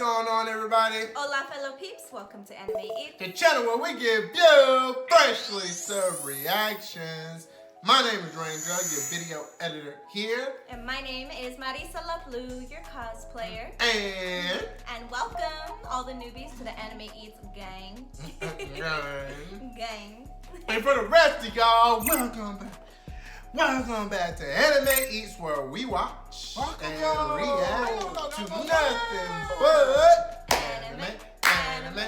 going on, everybody? Hola, fellow peeps. Welcome to Anime Eat, The channel where we give you freshly served reactions. My name is Raindra, your video editor here. and my name is Marisa LaBlue, your cosplayer. And welcome all the newbies to the Anime Eats gang. Gang. And for the rest of y'all, welcome back. Welcome back to Anime Eats, where we watch and react to nothing but anime.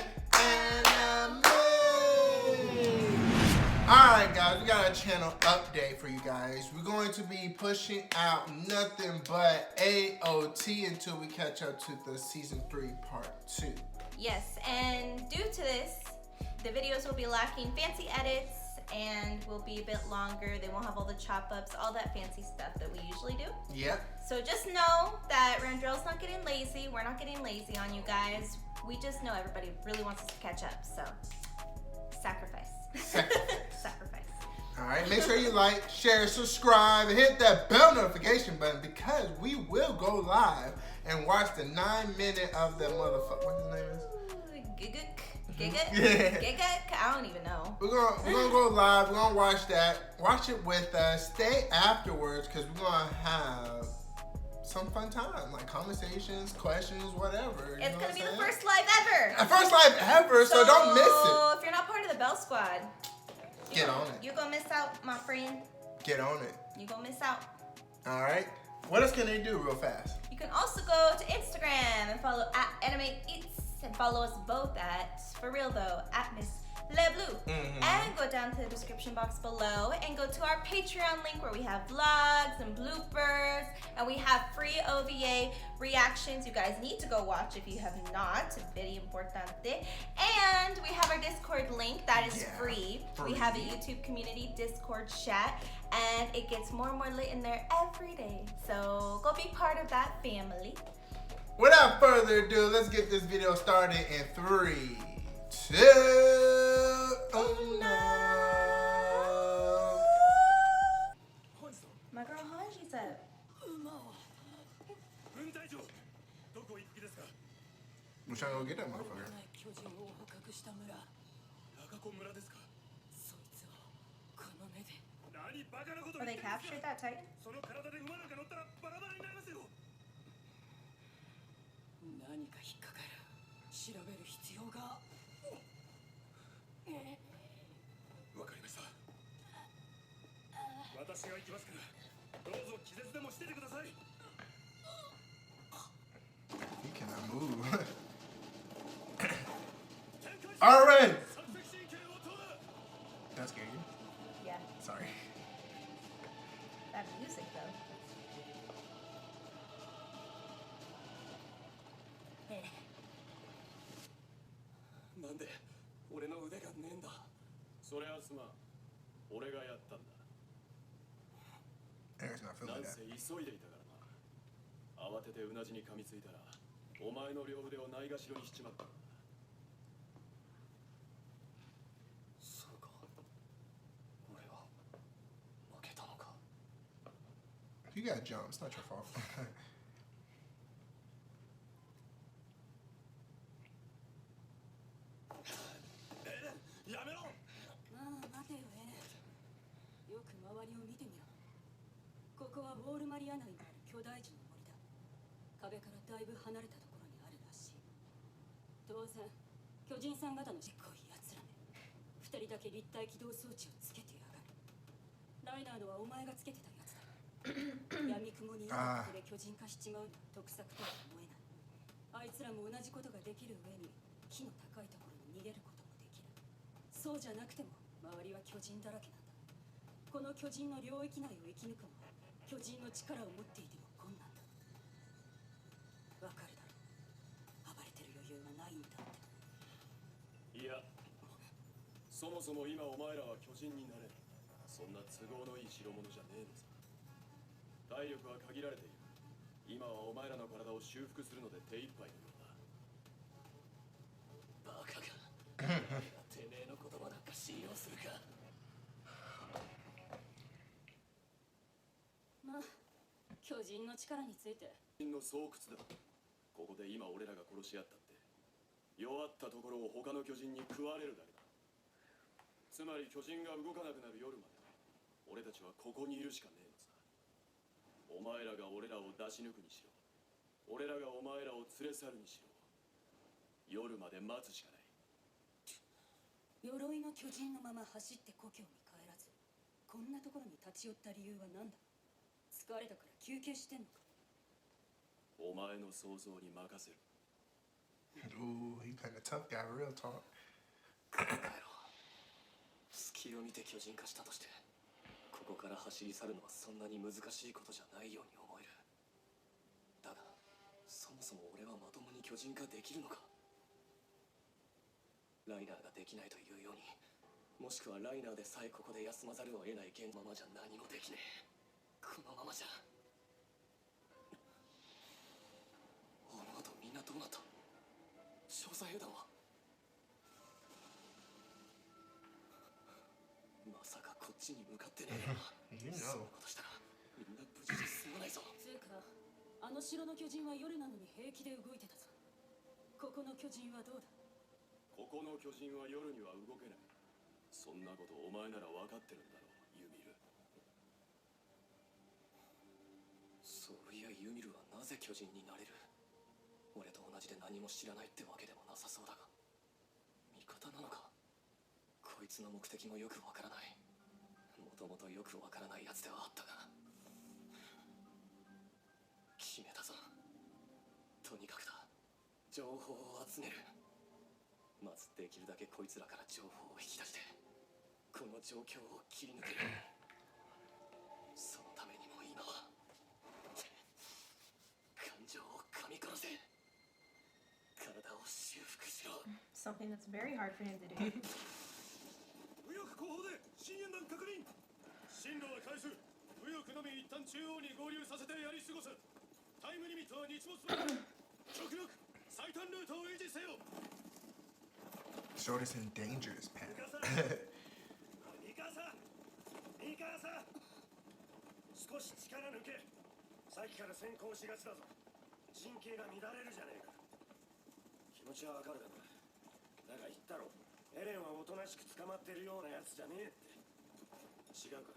Alright guys, we got a channel update for you guys. We're going to be pushing out nothing but AOT until we catch up to the season 3 part 2. Yes, and due to this, the videos will be lacking fancy edits and will be a bit longer. They won't have all the chop ups, all that fancy stuff that we usually do. Yep. So just know that Randrell's not getting lazy. We're not getting lazy on you guys. We just know everybody really wants us to catch up. So sacrifice. Sacrifice. Alright, make sure you like, share, subscribe, and hit that bell notification button because we will go live and watch the 9-minute of the motherfucker. What his name is? Giguk? I don't even know. We're gonna go live. We're gonna watch that. Watch it with us. Stay afterwards because we're gonna have some fun time, like conversations, questions, whatever. It's gonna be the first live ever. First live ever, so don't miss it. If you're not part of the Bell Squad, get on it. You're gonna miss out, my friend. Get on it. You're gonna miss out. All right. What else can they do real fast? You can also go to Instagram and follow @Anime Eats and follow us both for real though, @Miss LeBlue. And go down to the description box below and go to our Patreon link where we have vlogs and bloopers and we have free OVA reactions. You guys need to go watch if you have not. Very importante. And we have our Discord link that is free. We have a YouTube community Discord chat and it gets more and more lit in there every day. So go be part of that family. Without further ado, let's get this video started in 3, 2, My girl Hanji's up. I'm trying to go get that motherfucker. Oh, they captured that Titan? He cannot move. Alright. That scared you? Yeah. Sorry. That music though. Eric's not feeling that. You gotta jump, it's not your fault. ここで今俺らが殺し合ったって弱ったところを他の巨人に食われるだけだ。つまり巨人が動かなくなる夜まで俺たちはここにいるしかねえのさ。お前らが俺らを出し抜くにしろ、俺らがお前らを連れ去るにしろ、夜まで待つしかない。鎧の巨人のまま走って故郷に帰らず、こんなところに立ち寄った理由は何だ？疲れたから休憩してんのか？お前の想像に任せる。Ooh, he kind of tough guy, real talk. 隙を見て巨人化したとしてここから走り去るのはそんなに難しいことじゃないように思える。だがそもそも俺はまともに巨人化できるのか。ライナーができないというように、もしくはライナーでさえここで休まざるを得ない現ままじゃ何もできねえ。このままじゃ。あの後みんなどうなった？調査兵団は？まさかこっちに向かってねえよな。そんなことしたらみんな無事じゃ済まないぞ。つうか、あの城の巨人は夜なのに平気で動いてたぞ。ここの巨人はどうだ？ここの巨人は夜には動けない。そんなことお前なら分かってるんだろう、ユミル。そういやユミルはなぜ巨人になれる？俺と同じで何も知らないってわけでもなさそうだが、味方なのか？こいつの目的もよくわからない。もともとよくわからないやつではあったが、決めたぞ。とにかくだ、情報を集める。まずできるだけこいつらから情報を引き出してこの状況を切り抜ける。そのためにも今は感情を噛み殺せ。体を修復しろ。 Something that's very hard for him to do. 右翼後方で深淵団確認。進路は返す。右翼のみ一旦中央に合流させてやり過ごす。タイムリミットは日没まで。極力最短ルートを維持せよ。Shorty's in dangerous path. ミカサ少し力抜け。さっきから先行しがちだぞ。神経が乱れるじゃねえか。気持ちはわかるがな。だが言ったろ、エレンはおとなしく捕まってるようなやつじゃねえって。違うか？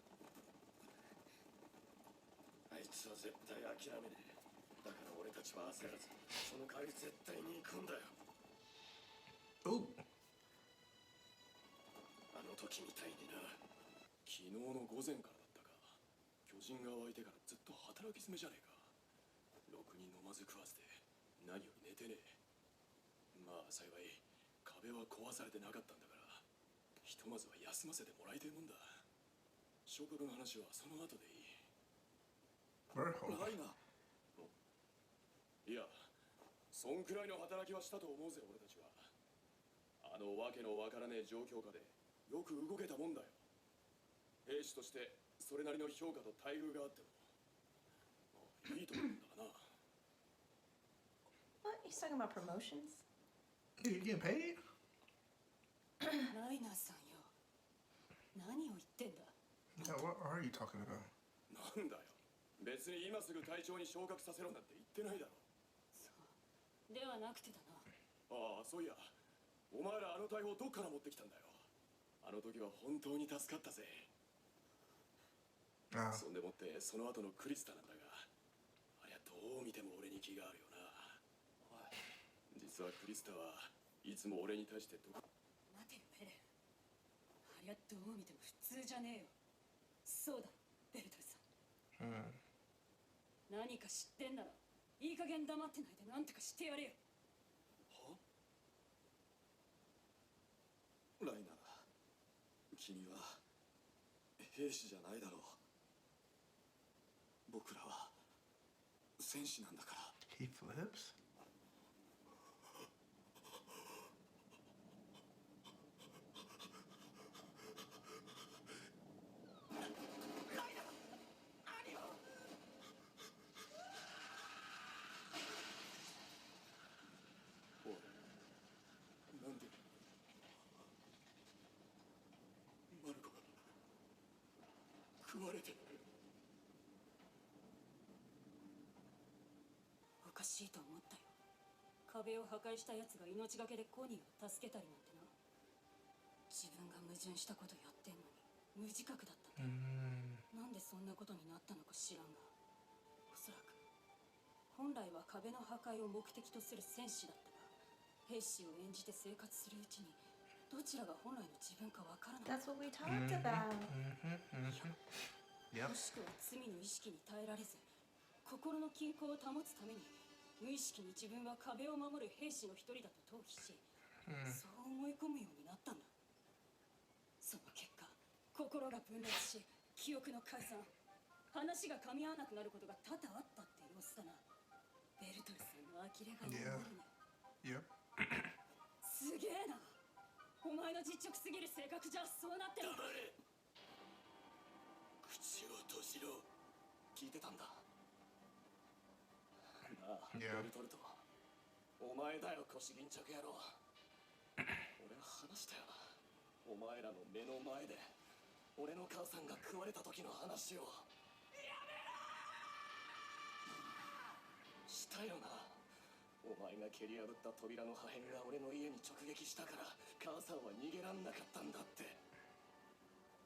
あいつは絶対諦めねえ。だから俺たちは焦らず、その代わり絶対に行くんだよ。Ooh. あの時みたいにな。昨日の午前からだったか。巨人が湧いてからずっと働き詰めじゃねえか。ろくに飲まず食わずで何より寝てねえ。まあ幸い壁は壊されてなかったんだから、ひとまずは休ませてもらいたいもんだ。昇格の話はその後でいい。ライナー。いや、そんくらいの働きはしたと思うぜ俺たちは。あのわけのわからねえ状況下でよく動けたもんだよ。兵士としてそれなりの評価と待遇があってもいいと思うんだがな。What? He's talking about promotions? You getting paid? ライナーさんよ、何を言ってんだ？ Yeah, what are you talking about? なんだよ、別に今すぐ隊長に昇格させろなんて言ってないだろ。そうではなくてだな。ああ、そういや、お前らあの大砲どっから持ってきたんだよ。あの時は本当に助かったぜ。Ah. そんでもってその後のクリスタなんだが、ありゃどう見ても俺に気があるよな。おい、実はクリスタはいつも俺に対して待てよエレン、ありゃどう見ても普通じゃねえよ。そうだベルトルさん、何か知ってんならいい加減黙ってないでなんとかしてやれよ。は？ライナー、君は兵士じゃないだろう。僕らは戦士なんだから。He flips? おい、なんでマルコが食われてる。おかしいと思ったよ。壁を破壊した奴が命がけでコニーを助けたりなんてな。自分が矛盾したことやってんのに無自覚だったんだ。なんでそんなことになったのか知らんが、おそらく本来は壁の破壊を目的とする戦士だったが、兵士を演じて生活するうちにどちらが本来の自分かわからない。 That's what we talked about. もしくは罪の意識に耐えられず、心の均衡を保つために無意識に自分は壁を守る兵士の一人だと逃避し、そう思い込むようになったんだ。その結果、心が分裂し、記憶の解散、話が噛み合わなくなることが多々あったって様子だな。ベルトルさんの呆れがいがあるね。Yep. すげえな。お前の実直すぎる性格じゃそうなってる。黙れ。口を閉じろ。聞いてたんだなあ、ベルトルト。お前だよ、腰巾着野郎。俺は話したよな、お前らの目の前で俺の母さんが食われた時の話を。やめろしたよな。お前が蹴り破った扉の破片が俺の家に直撃したから母さんは逃げらんなかったんだって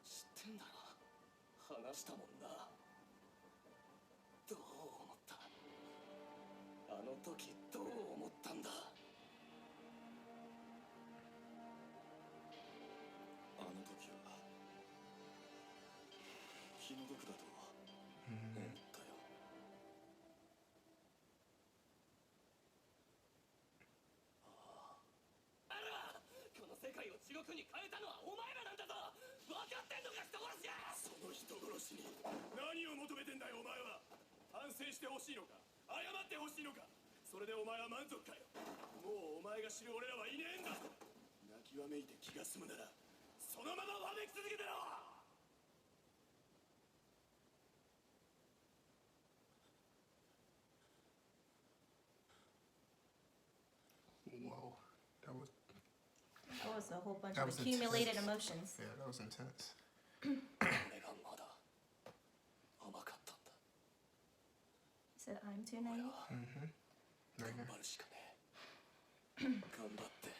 知ってんだろ。話したもんな。どう思った？あの時どう思ったんだ？あの時は気の毒だと思ったよ。この世界を地獄に変えたのはお前らなんだぞ。分かってんのか人殺しや。その人殺しに何を求めてんだよお前は。反省してほしいのか、謝ってほしいのか、それでお前は満足かよ。もうお前が知る俺らはいねえんだ。泣きわめいて気が済むならそのままわめき続けてろ。Whoa, that was That was a whole bunch That of was accumulated intense. emotions. yeah, that was intense. 俺がまだ甘かったんだ。 He said, I'm too naive. 頑張るしかねえ。頑張って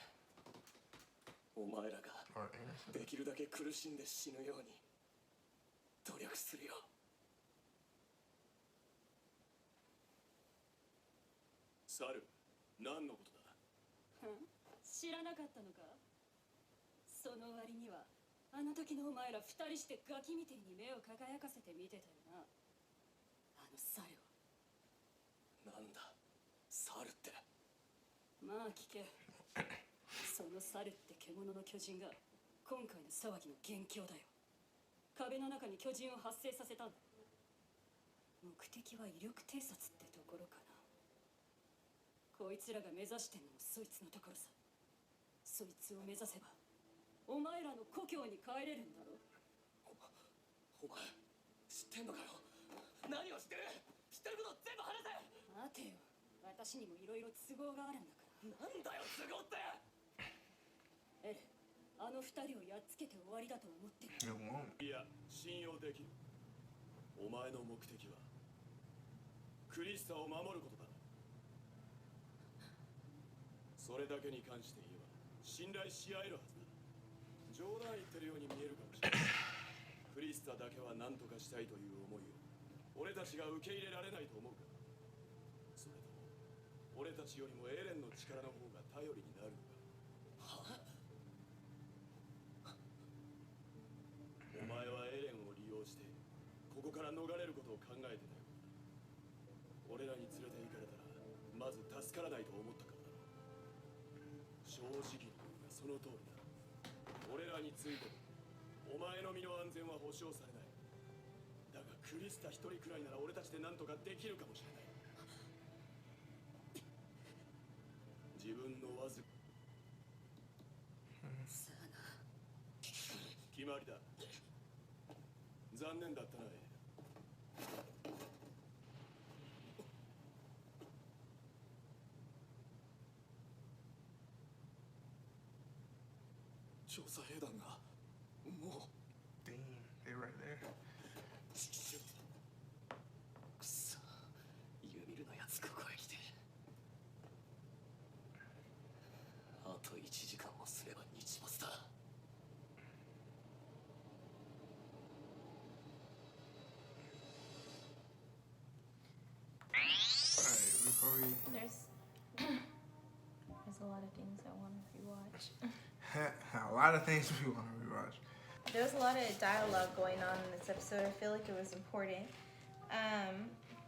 お前らが Or innocent. できるだけ苦しんで死ぬように努力するよ。サル、何のことだ？知らなかったのか。その割にはあの時のお前ら二人してガキみてえに目を輝かせて見てたよな。あの猿を。なんだサルって。まあ聞け。その猿って獣の巨人が今回の騒ぎの元凶だよ。壁の中に巨人を発生させたんだ。目的は威力偵察ってところかな。こいつらが目指してんのもそいつのところさ。そいつを目指せばお前らの故郷に帰れるんだろ。お前知ってんのかよ。何を知ってる？知ってること全部話せ。待てよ、私にもいろいろ都合があるんだから。なんだよ都合って。エレ、あの二人をやっつけて終わりだと思ってる。 It won't. いや、信用できる。お前の目的はクリスタを守ることだ。それだけに関して言えば信頼し合えるはずだ。冗談言ってるように見えるかもしれない。クリスタだけは何とかしたいという思いを俺たちが受け入れられないと思うか。それとも俺たちよりもエレンの力の方が頼りになるのか。は？お前はエレンを利用してここから逃れることを考えてたよ。俺らに連れて行かれたらまず助からないと思ったからだろう。正直に言うがその通りだ。俺らについてもお前の身の安全は保証されない。だがクリスタ一人くらいなら俺たちで何とかできるかもしれない。自分のわずさあな。決まりだ。残念だったな。調査兵団がも Damn, they're right there. うちくしょう。くそ、ユミルのやつここへ来て。と1時間もすれば日没だ。 Alright, before we... There's a lot of things I want to rewatch. A lot of things we want to rewatch. There was a lot of dialogue going on in this episode. I feel like it was important.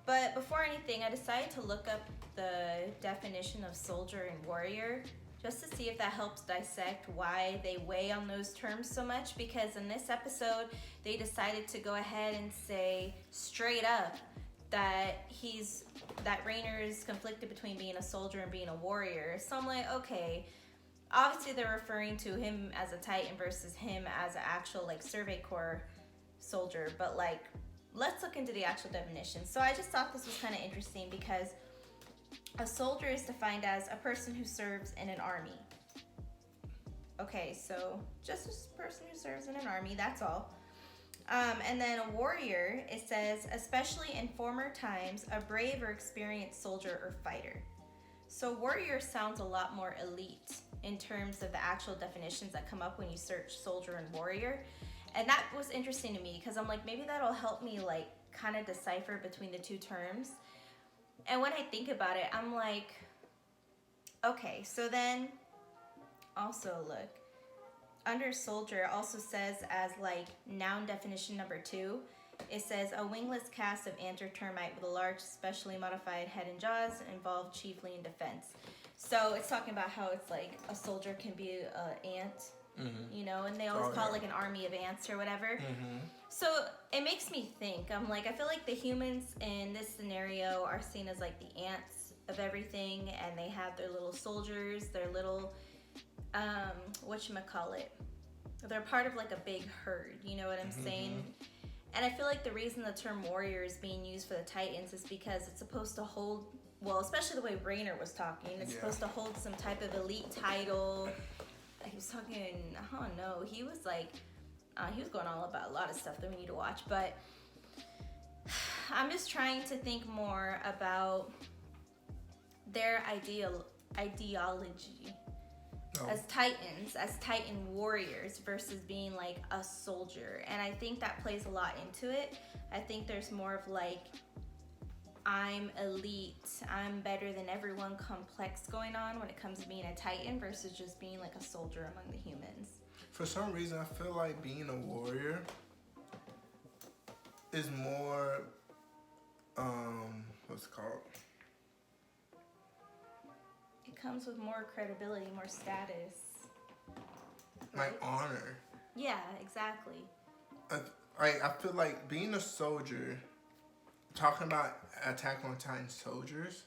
But before anything, I decided to look up the definition of soldier and warrior just to see if that helps dissect why they weigh on those terms so much. Because in this episode, they decided to go ahead and say straight up that Rainer is conflicted between being a soldier and being a warrior. So I'm like, okay, obviously they're referring to him as a Titan versus him as an actual like Survey Corps soldier, but like let's look into the actual definition. So I just thought this was kind of interesting because a soldier is defined as a person who serves in an army. Okay, so just a person who serves in an army, that's all. And then a warrior, it says, especially in former times, a brave or experienced soldier or fighter. So warrior sounds a lot more elite in terms of the actual definitions that come up when you search soldier and warrior. And that was interesting to me because I'm like, maybe that'll help me like kind of decipher between the two terms. And when I think about it, I'm like, okay, so then also look, under soldier it also says as like noun definition number 2, it says a wingless cast of anther termite with a large specially modified head and jaws involved chiefly in defense. So it's talking about how it's like a soldier can be an ant, you know, and they always call it like an army of ants or whatever. So it makes me think, I'm like, I feel like the humans in this scenario are seen as like the ants of everything, and they have their little soldiers, their little, whatchamacallit, they're part of like a big herd, you know what I'm saying? And I feel like the reason the term warrior is being used for the Titans is because it's supposed to hold, well, especially the way Rainer was talking, it's supposed to hold some type of elite title. He was talking, I don't know, he was like, he was going on about a lot of stuff that we need to watch, but I'm just trying to think more about their ideology as Titans, as Titan warriors versus being like a soldier. And I think that plays a lot into it. I think there's more of like, I'm elite, I'm better than everyone complex going on when it comes to being a Titan versus just being like a soldier among the humans. For some reason, I feel like being a warrior is more, what's it called? It comes with more credibility, more status. Like honor. Yeah, exactly. I feel like being a soldier, talking about Attack on Titan soldiers,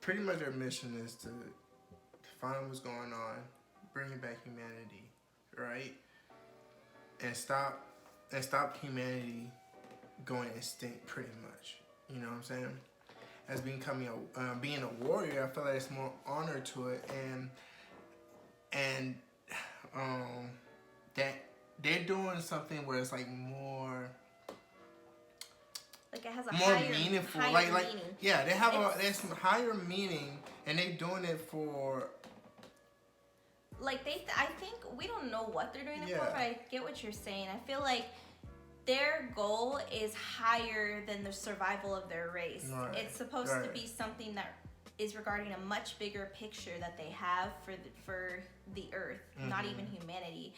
pretty much their mission is to find what's going on, bring back humanity, right? And stop humanity going extinct, pretty much. You know what I'm saying? As being a warrior, I feel like there's more honor to it, and that they're doing something where it's like more. Like it has a more higher, meaningful, higher like meaning. Yeah, they have there's some higher meaning, and they doing it for. Like I think we don't know what they're doing it for, Yeah. but I get what you're saying. I feel like their goal is higher than the survival of their race. Right. It's supposed to be something that is regarding a much bigger picture that they have for the Earth, not even humanity.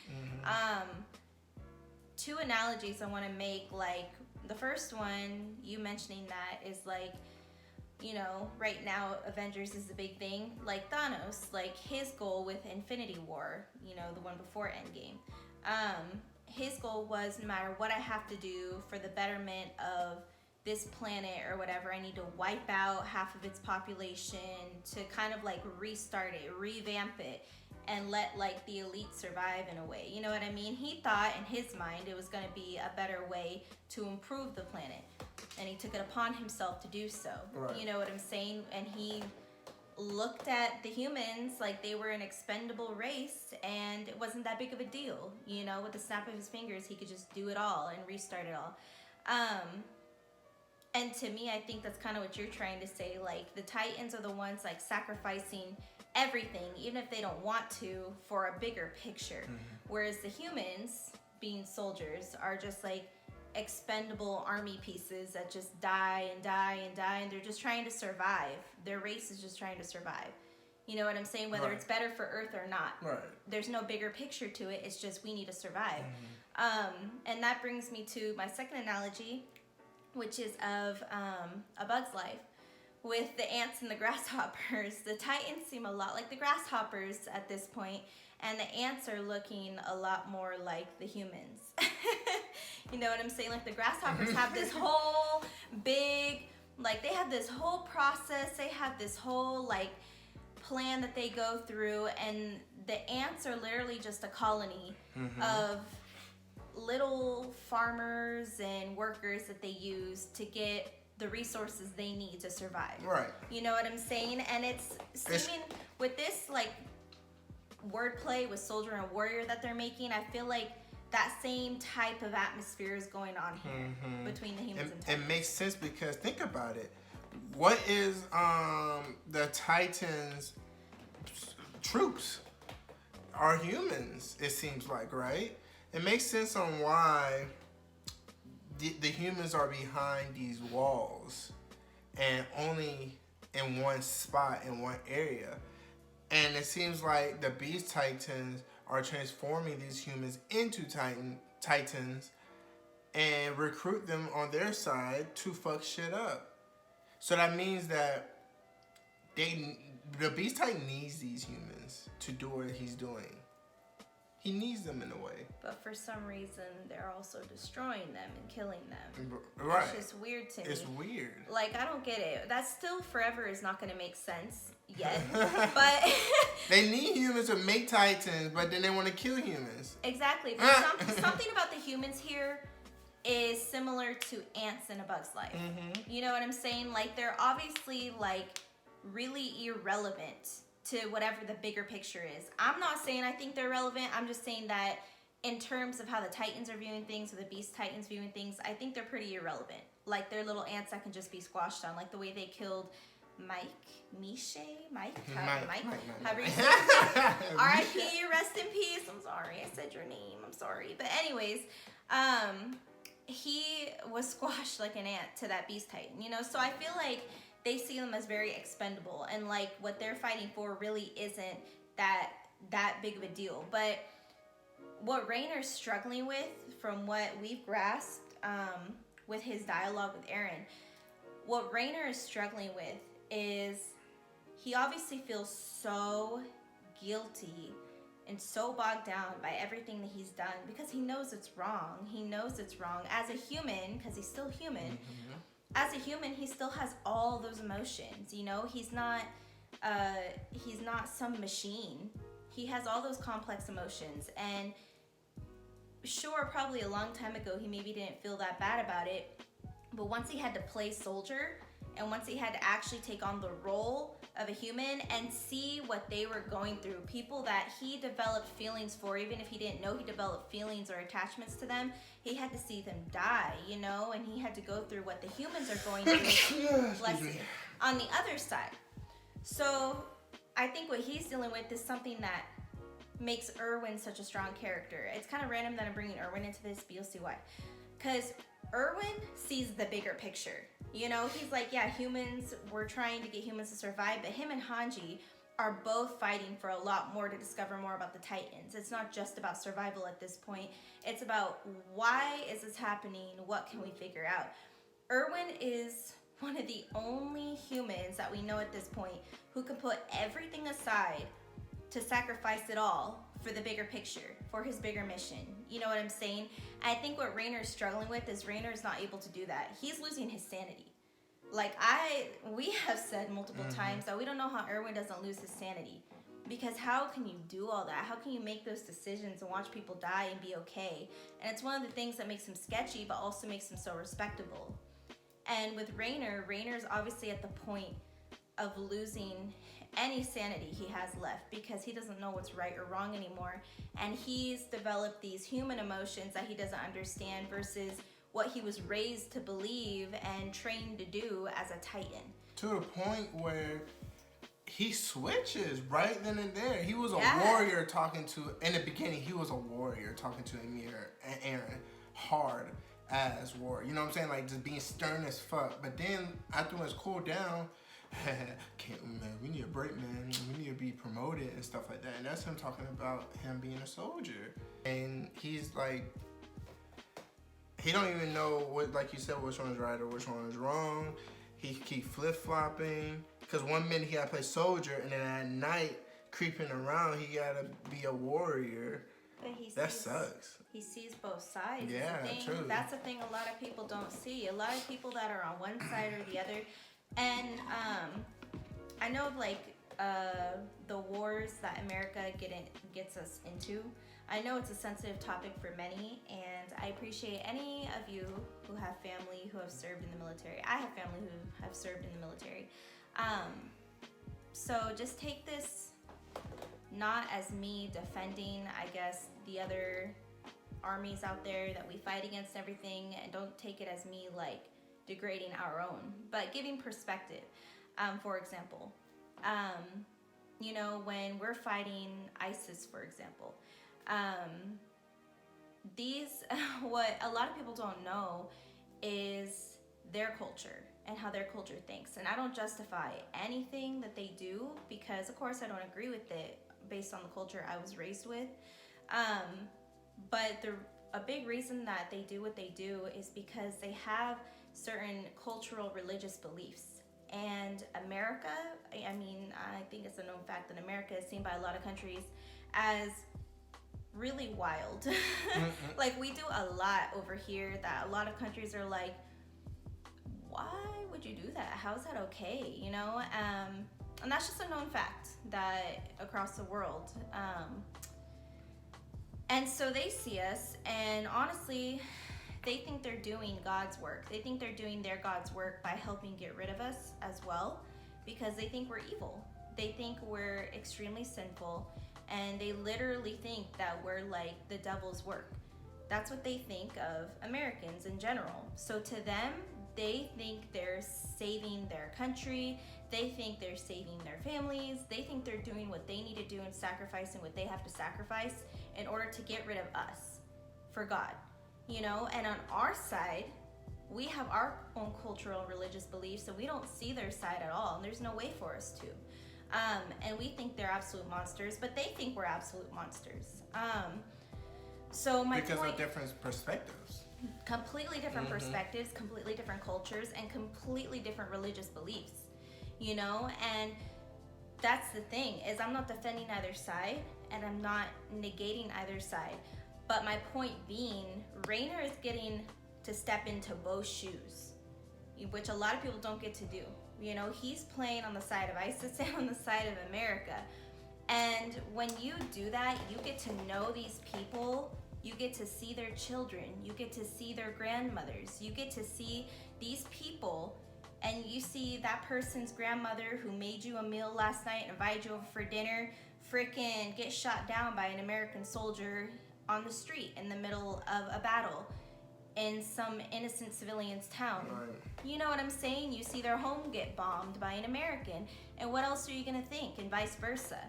Two analogies I want to make. Like the first one, you mentioning that is like, you know, right now Avengers is the big thing. Like Thanos, like his goal with Infinity War, you know, the one before Endgame. His goal was, no matter what I have to do for the betterment of this planet or whatever, I need to wipe out half of its population to kind of like restart it, revamp it, and let like the elite survive in a way. You know what I mean? He thought in his mind it was going to be a better way to improve the planet, and he took it upon himself to do so. Right. You know what I'm saying? And he looked at the humans like they were an expendable race, and it wasn't that big of a deal. You know, with the snap of his fingers, he could just do it all and restart it all. And And to me, I think that's kind of what you're trying to say. Like, the Titans are the ones, like, sacrificing everything, even if they don't want to, for a bigger picture. Whereas the humans, being soldiers, are just, like, expendable army pieces that just die and die and die, and they're just trying to survive. Their race is just trying to survive. You know what I'm saying? Whether it's better for Earth or not. Right. There's no bigger picture to it. It's just we need to survive. And that brings me to my second analogy, which is of A Bug's Life. With the ants and the grasshoppers, the Titans seem a lot like the grasshoppers at this point, and the ants are looking a lot more like the humans. You know what I'm saying? Like, the grasshoppers have this whole big, like, they have this whole process, they have this whole, like, plan that they go through, and the ants are literally just a colony of little farmers and workers that they use to get the resources they need to survive. Right. You know what I'm saying? And it's seeming with this, like, wordplay with soldier and warrior that they're making, I feel like that same type of atmosphere is going on here between the humans and Titans. It makes sense because think about it. What is the Titans' troops? Are humans, it seems like, right? It makes sense on why the humans are behind these walls and only in one spot, in one area. And it seems like the Beast Titans are transforming these humans into Titans and recruit them on their side to fuck shit up. So that means that the Beast Titan needs these humans to do what he's doing. He needs them in a way. But for some reason, they're also destroying them and killing them. Right. It's just weird to me. It's weird. Like, I don't get it. That still forever is not going to make sense yet. But they need humans to make Titans, but then they want to kill humans. Exactly. But something about the humans here is similar to ants in A Bug's Life. You know what I'm saying? Like, they're obviously, like, really irrelevant to whatever the bigger picture is. I'm not saying I think they're relevant. I'm just saying that in terms of how the Titans are viewing things, or the Beast Titans viewing things, I think they're pretty irrelevant. Like, they're little ants that can just be squashed on. Like the way they killed Mike, however you say it. R.I.P., rest in peace. I'm sorry, I said your name. I'm sorry. But anyways, he was squashed like an ant to that Beast Titan, you know? So I feel like they see them as very expendable, and like what they're fighting for really isn't that big of a deal. But what Rainer's struggling with, from what we've grasped with his dialogue with Eren, what Rainer is struggling with is he obviously feels so guilty and so bogged down by everything that he's done because he knows it's wrong. He knows it's wrong. As a human, because he's still human, as a human, he still has all those emotions, you know? He's not some machine. He has all those complex emotions, and sure, probably a long time ago, he maybe didn't feel that bad about it, but once he had to play soldier, and once he had to actually take on the role of a human and see what they were going through, people that he developed feelings for, even if he didn't know he developed feelings or attachments to them, he had to see them die, you know, and he had to go through what the humans are going through on the other side. So I think what he's dealing with is something that makes Erwin such a strong character. It's kind of random that I'm bringing Erwin into this, but you'll see why. Because Erwin sees the bigger picture. You know, he's like, yeah, humans, we're trying to get humans to survive, but him and Hanji are both fighting for a lot more to discover more about the Titans. It's not just about survival at this point. It's about, why is this happening? What can we figure out? Erwin is one of the only humans that we know at this point who can put everything aside to sacrifice it all for the bigger picture, for his bigger mission. You know what I'm saying? I think what Rainer is struggling with is Rainer is not able to do that. He's losing his sanity. Like, we have said multiple times that we don't know how Erwin doesn't lose his sanity. Because how can you do all that? How can you make those decisions and watch people die and be okay? And it's one of the things that makes him sketchy, but also makes him so respectable. And with Rainer, Rainer's obviously at the point of losing any sanity he has left because he doesn't know what's right or wrong anymore. And he's developed these human emotions that he doesn't understand versus what he was raised to believe and trained to do as a Titan. To the point where he switches right then and there. He was a warrior talking to, in the beginning, he was a warrior talking to Ymir and Eren hard as war. You know what I'm saying? Like, just being stern as fuck. But then, afterwards, cool down. Man, we need a break, man. We need to be promoted and stuff like that. And that's him talking about him being a soldier. And he's like, he don't even know what, like you said, which one is right or which one is wrong. He keep flip-flopping. Because one minute he got to play soldier, and then at night, creeping around, he got to be a warrior. But that sucks. He sees both sides. Yeah, true. That's the thing a lot of people don't see. A lot of people that are on one side or the other. And I know of like the wars that America gets us into. I know it's a sensitive topic for many, and I appreciate any of you who have family who have served in the military. I have family who have served in the military. So just take this not as me defending, I guess, the other armies out there that we fight against and everything, and don't take it as me like degrading our own, but giving perspective. For example, you know, when we're fighting ISIS, for example, what a lot of people don't know is their culture and how their culture thinks. And I don't justify anything that they do because, of course, I don't agree with it based on the culture I was raised with. But a big reason that they do what they do is because they have certain cultural religious beliefs. And America, I mean, I think it's a known fact that America is seen by a lot of countries as really wild. Like, we do a lot over here that a lot of countries are like, why would you do that? How is that okay? You know? And that's just a known fact that across the world. And so they see us, and honestly, they think they're doing God's work. They think they're doing their God's work by helping get rid of us as well, because they think we're evil. They think we're extremely sinful, and they literally think that we're like the devil's work. That's what they think of Americans in general. So to them, they think they're saving their country. They think they're saving their families. They think they're doing what they need to do and sacrificing what they have to sacrifice in order to get rid of us for God. You know, and on our side, we have our own cultural religious beliefs, so we don't see their side at all, and there's no way for us to. And we think they're absolute monsters, but they think we're absolute monsters. So my because point, of different perspectives. Completely different perspectives, completely different cultures, and completely different religious beliefs. You know, and that's the thing, is I'm not defending either side, and I'm not negating either side. But my point being, Rainer is getting to step into both shoes, which a lot of people don't get to do. You know, he's playing on the side of ISIS and on the side of America. And when you do that, you get to know these people. You get to see their children. You get to see their grandmothers. You get to see these people, and you see that person's grandmother who made you a meal last night and invited you over for dinner freaking get shot down by an American soldier on the street in the middle of a battle in some innocent civilian's town. Right. You know what I'm saying? You see their home get bombed by an American, and what else are you gonna think? And vice versa.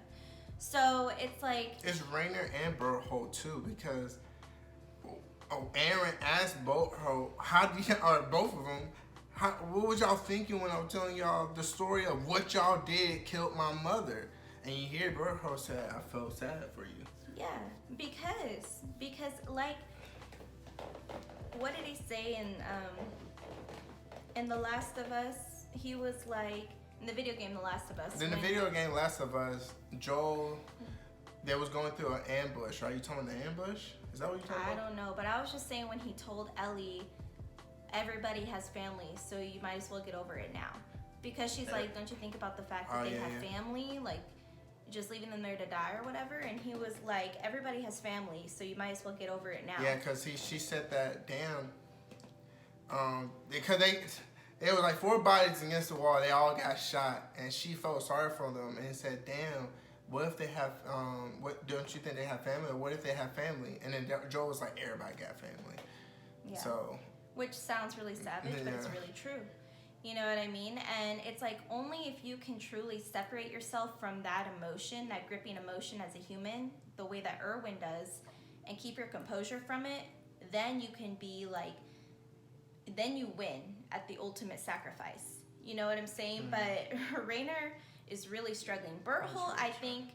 So it's like, it's Rainer and Berthold too, because Eren asked Berthold, how do you, or both of them, what was y'all thinking when I was telling y'all the story of what y'all did killed my mother? And you hear Berthold say, I felt sad for you. yeah, because like, what did he say in The Last of Us? He was like, in the video game The Last of Us. In the video game Last of Us, Joel, they was going through an ambush, right? You talking about the ambush? Is that what you're talking about? I don't know, but I was just saying when he told Ellie, everybody has families, so you might as well get over it now. Because she's like, don't you think about the fact that they have family? Like, just leaving them there to die or whatever. And he was like, everybody has family, so you might as well get over it now. Yeah, because she said that, damn, because it was like 4 bodies against the wall, they all got shot, and she felt sorry for them and said, damn, what if they have, what don't you think they have family, or what if they have family? And then Joe was like, everybody got family. Yeah. So which sounds really savage, but it's really true. You know what I mean? And it's like only if you can truly separate yourself from that emotion, that gripping emotion as a human, the way that Erwin does, and keep your composure from it, then you can be like, then you win at the ultimate sacrifice. You know what I'm saying? But Rainer is really struggling. Berthold, I think,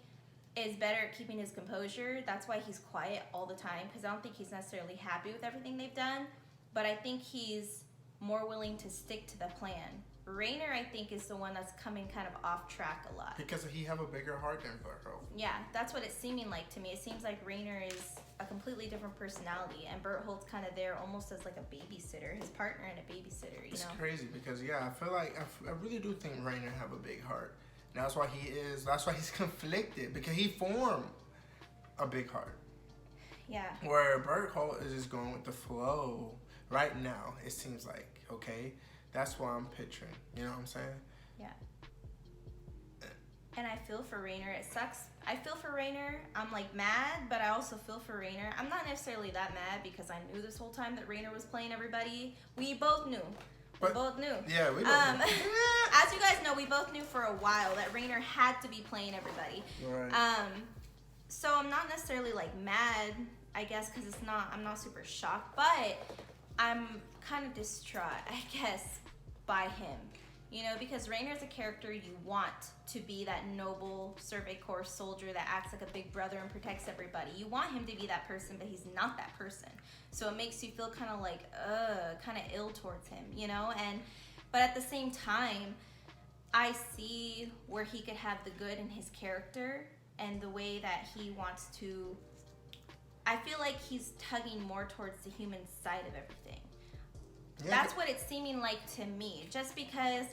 is better at keeping his composure. That's why he's quiet all the time, because I don't think he's necessarily happy with everything they've done. But I think he's more willing to stick to the plan. Rainer, I think, is the one that's coming kind of off track a lot. Because he have a bigger heart than Berthold. Yeah, that's what it's seeming like to me. It seems like Rainer is a completely different personality, and Berthold's kind of there almost as like a babysitter, his partner and a babysitter, you know? It's crazy because, yeah, I feel like, I really do think Rainer have a big heart. And that's why he's conflicted, because he formed a big heart. Yeah. Where Berthold is just going with the flow. Right now, it seems like, okay, that's what I'm picturing. You know what I'm saying? Yeah. And I feel for Rainer. It sucks. I feel for Rainer. I'm like mad, but I also feel for Rainer. I'm not necessarily that mad because I knew this whole time that Rainer was playing everybody. We both knew. We both knew. Yeah, we both knew. As you guys know, we both knew for a while that Rainer had to be playing everybody. Right. So I'm not necessarily like mad, I guess, because I'm not super shocked, but I'm kind of distraught, I guess, by him. You know, because Rainer's a character you want to be that noble Survey Corps soldier that acts like a big brother and protects everybody. You want him to be that person, but he's not that person. So it makes you feel kind of like, kind of ill towards him, you know? But at the same time, I see where he could have the good in his character and the way that he wants to. I feel like he's tugging more towards the human side of everything. Yeah. That's what it's seeming like to me. Just because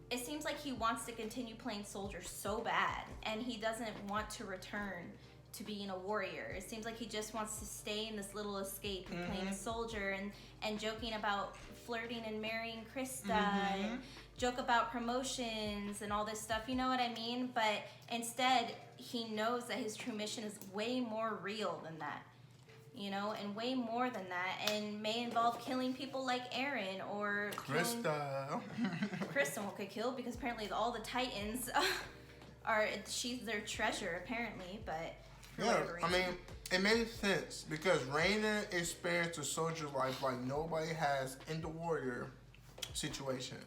it seems like he wants to continue playing soldier so bad, and he doesn't want to return to being a warrior. It seems like he just wants to stay in this little escape and playing a soldier and joking about flirting and marrying Krista and joke about promotions and all this stuff. You know what I mean? But instead, he knows that his true mission is way more real than that. You know, and way more than that, and may involve killing people like Eren or Krista. Krista won't get killed because apparently all the Titans she's their treasure apparently, but yeah, I mean, it made sense because Rainer experienced a soldier's life like nobody has in the warrior situation.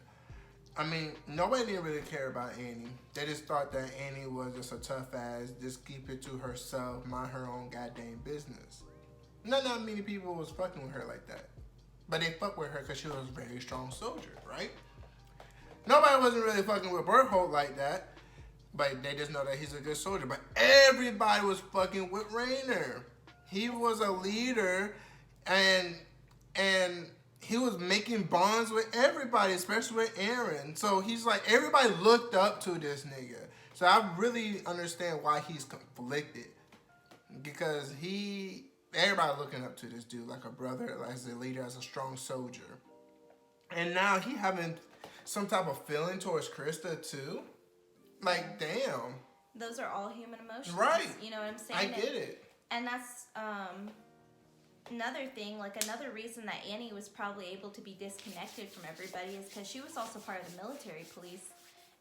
I mean, nobody didn't really care about Annie. They just thought that Annie was just a tough ass, just keep it to herself, mind her own goddamn business. Not many people was fucking with her like that. But they fucked with her because she was a very strong soldier, right? Nobody wasn't really fucking with Berthold like that. But they just know that he's a good soldier. But everybody was fucking with Rainer. He was a leader and he was making bonds with everybody, especially with Eren. So he's like, everybody looked up to this nigga. So I really understand why he's conflicted. Because everybody looking up to this dude like a brother, as a leader, as a strong soldier. And now he having some type of feeling towards Krista too. Like, damn. Those are all human emotions. Right. You know what I'm saying? I get it. And that's another thing, like another reason that Annie was probably able to be disconnected from everybody is because she was also part of the military police.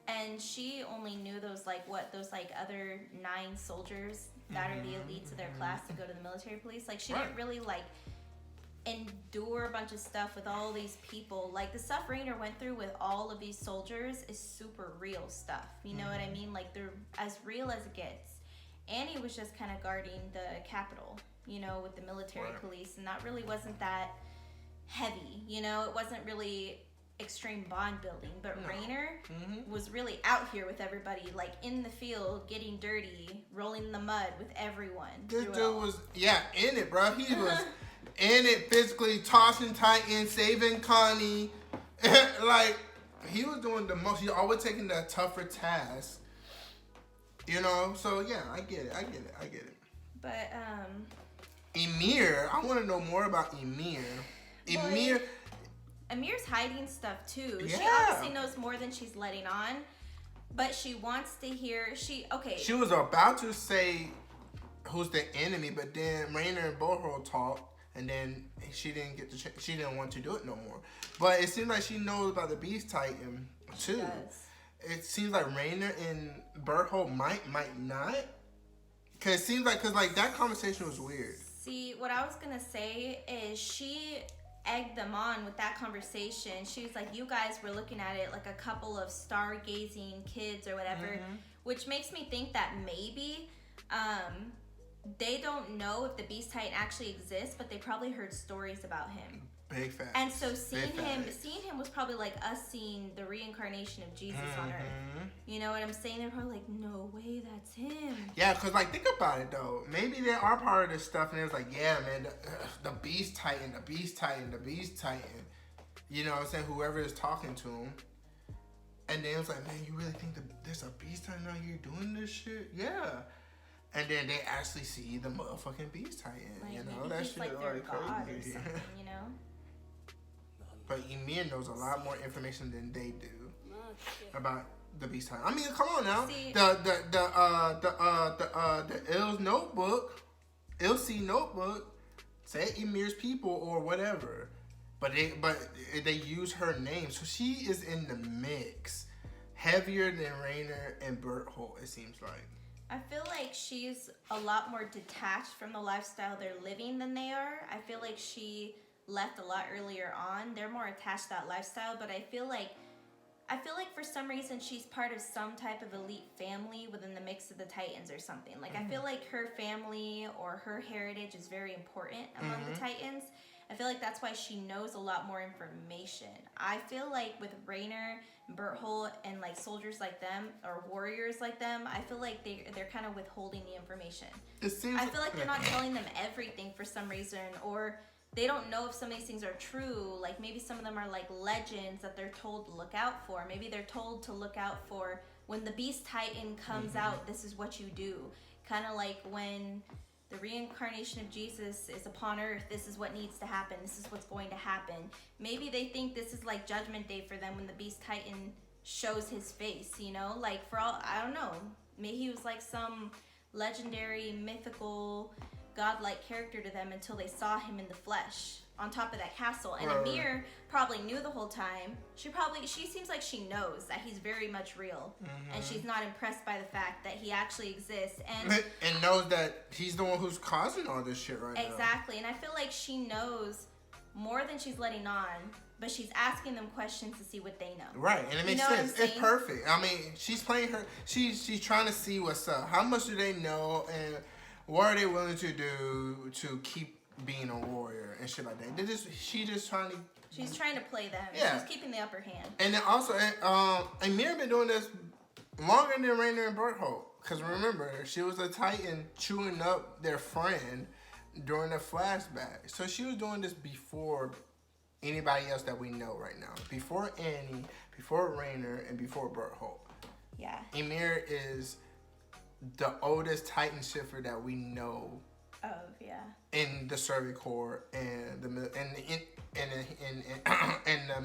And she only knew those other 9 soldiers that are the elites of their class to go to the military police. Like, she didn't really, like, endure a bunch of stuff with all these people. Like, the stuff Rainer went through with all of these soldiers is super real stuff. You know what I mean? Like, they're as real as it gets. Annie was just kind of guarding the Capitol, you know, with the military police. And that really wasn't that heavy, you know? It wasn't really extreme bond building, but Rainer was really out here with everybody, like in the field, getting dirty, rolling in the mud with everyone. This dude was in it, bro. He was in it physically, tossing Titan, saving Connie. Like, he was doing the most. He always taking the tougher task, you know. So yeah, I get it. But Ymir, I want to know more about Ymir. Ymir's hiding stuff too. Yeah. She obviously knows more than she's letting on, but she wants to hear. She was about to say who's the enemy, but then Rainer and Berthold talked, and then she didn't get she didn't want to do it no more. But it seems like she knows about the Beast Titan too. She does. It seems like Rainer and Berthold might not, cause it seems like that conversation was weird. See, what I was gonna say is she egged them on with that conversation. She was like, you guys were looking at it like a couple of stargazing kids or whatever, which makes me think that maybe they don't know if the Beast Titan actually exists, but they probably heard stories about him. Big facts. And so seeing him was probably like us seeing the reincarnation of Jesus on Earth. You know what I'm saying? They're probably like, no way, that's him. Yeah, because like think about it though. Maybe they are part of this stuff, and it was like, yeah, man, the Beast Titan, the Beast Titan, the Beast Titan. You know what I'm saying? Whoever is talking to him. And then it was like, man, you really think there's a Beast Titan out here doing this shit? Yeah. And then they actually see the motherfucking Beast Titan. Like, you know, maybe that he's shit like is their like god crazy. or something, you know? But Ymir knows a lot more information than they do まあ聞け about the Beast Titan. I mean, come on now. See- The Ilses Notebook said Ymir's people or whatever, but they use her name, so she is in the mix, heavier than Rainer and Berthold. It seems like. I feel like she's a lot more detached from the lifestyle they're living than they are. I feel like she left a lot earlier on. They're more attached to that lifestyle, but I feel like for some reason she's part of some type of elite family within the mix of the Titans or something. Like I feel like her family or her heritage is very important among the Titans. I feel like that's why she knows a lot more information. I feel like with Rainer, Berthold, and like soldiers like them or warriors like them, I feel like they're kind of withholding the information. It seems. I feel like they're not telling them everything for some reason, or they don't know if some of these things are true. Like maybe some of them are like legends that they're told to look out for. Maybe they're told to look out for when the Beast Titan comes out, this is what you do. Kind of like when the reincarnation of Jesus is upon earth, this is what needs to happen. This is what's going to happen. Maybe they think this is like Judgment Day for them when the Beast Titan shows his face, you know? Like for all, I don't know. Maybe he was like some legendary, mythical, godlike character to them until they saw him in the flesh on top of that castle. And Ymir probably knew the whole time. She seems like she knows that he's very much real, and she's not impressed by the fact that he actually exists and knows that he's the one who's causing all this shit right now. Exactly. And I feel like she knows more than she's letting on, but she's asking them questions to see what they know. Right, and it makes know what I'm sense. It's saying? perfect. I mean, she's playing her. She's trying to see what's up. How much do they know, and what are they willing to do to keep being a warrior and shit like that? She's trying to play them. Yeah. She's keeping the upper hand. And then also, Ymir been doing this longer than Rainer and Berthold. Because remember, she was a Titan chewing up their friend during the flashback. So she was doing this before anybody else that we know right now. Before Annie, before Rainer, and before Berthold. Yeah. Ymir is the oldest Titan shifter that we know Yeah. in the Survey Corps and the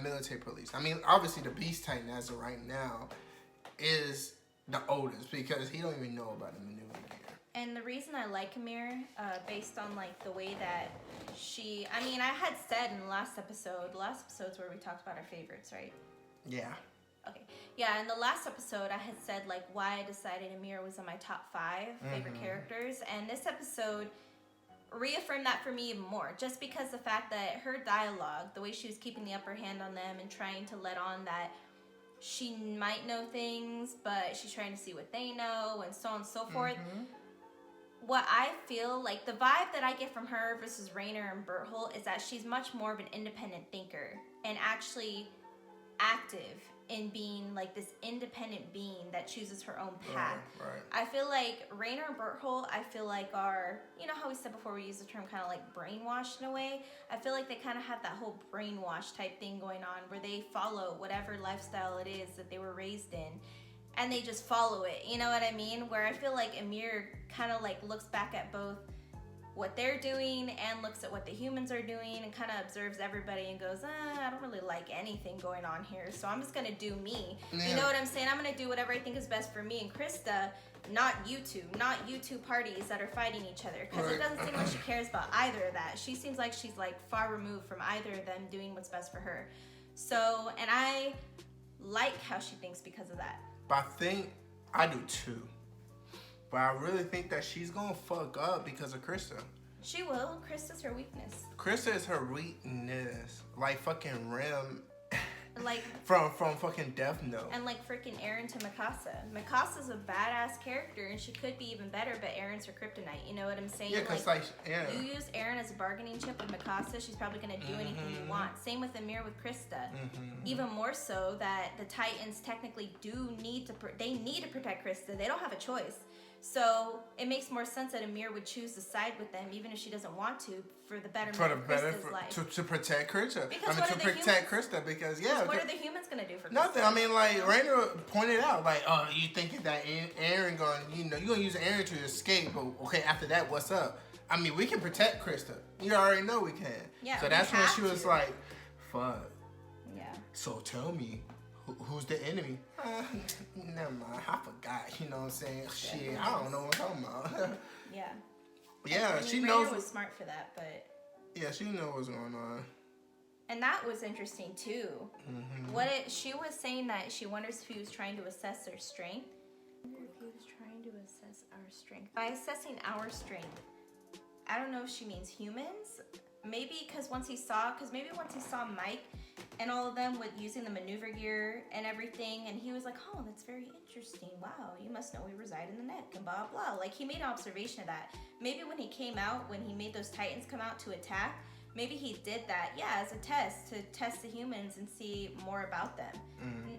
military police. I mean, obviously the Beast Titan as of right now is the oldest because he don't even know about the maneuver gear. And the reason I like Ymir, based on like the way that I had said in the last episode's where we talked about our favorites, right? Yeah. Okay. Yeah, in the last episode, I had said like why I decided Ymir was in my top 5 favorite characters, and this episode reaffirmed that for me even more. Just because the fact that her dialogue, the way she was keeping the upper hand on them and trying to let on that she might know things, but she's trying to see what they know, and so on and so forth. What I feel like the vibe that I get from her versus Rainer and Berthold is that she's much more of an independent thinker and actually active in being like this independent being that chooses her own path. Right. I feel like Rainer and Berthold, are, you know how we said before we use the term kind of like brainwashed in a way? I feel like they kind of have that whole brainwash type thing going on where they follow whatever lifestyle it is that they were raised in. And they just follow it, you know what I mean? Where I feel like Ymir kind of like looks back at both what they're doing and looks at what the humans are doing and kind of observes everybody and goes, I don't really like anything going on here, so I'm just gonna do me. Yeah. You know what I'm saying? I'm gonna do whatever I think is best for me. And Krista not you two parties that are fighting each other, because it doesn't seem like she cares about either of that. She seems like she's like far removed from either of them doing what's best for her. So, and I like how she thinks because of that. But I do too. But I really think that she's gonna fuck up because of Krista. She will. Krista's her weakness. Krista is her weakness. Like fucking Rim. Like from fucking Death Note. And like freaking Eren to Mikasa. Mikasa's a badass character and she could be even better, but Eren's her kryptonite. You know what I'm saying? Yeah, because you use Eren as a bargaining chip with Mikasa, she's probably gonna do anything you want. Same with Ymir with Krista. Even more so that the Titans technically need to protect Krista. They don't have a choice. So it makes more sense that Ymir would choose to side with them, even if she doesn't want to, for the betterment of Krista's life. To protect Krista. Because to protect Krista, because what are the humans gonna do for Krista? Nothing. I mean, like Rainer pointed out, like, oh, you thinking that Eren you're gonna use Eren to escape, but okay, after that, what's up? I mean, we can protect Krista. You already know we can. Yeah. So that's when she was like, fuck. Yeah. So tell me, who's the enemy? Never mind. I forgot. You know what I'm saying? Shit, I don't know what I'm talking about. Yeah. Yeah, she Rainer knows. was smart for that, but. Yeah, she knows what's going on. And that was interesting too. She was saying that she wonders if he was trying to assess their strength. I wonder if he was trying to assess our strength. By assessing our strength, I don't know if she means humans. Maybe because once he saw Mike and all of them with using the maneuver gear and everything, and he was like, oh, that's very interesting. Wow, you must know we reside in the neck and blah, blah. Like, he made an observation of that. Maybe when he made those Titans come out to attack, maybe he did that, as a test, to test the humans and see more about them.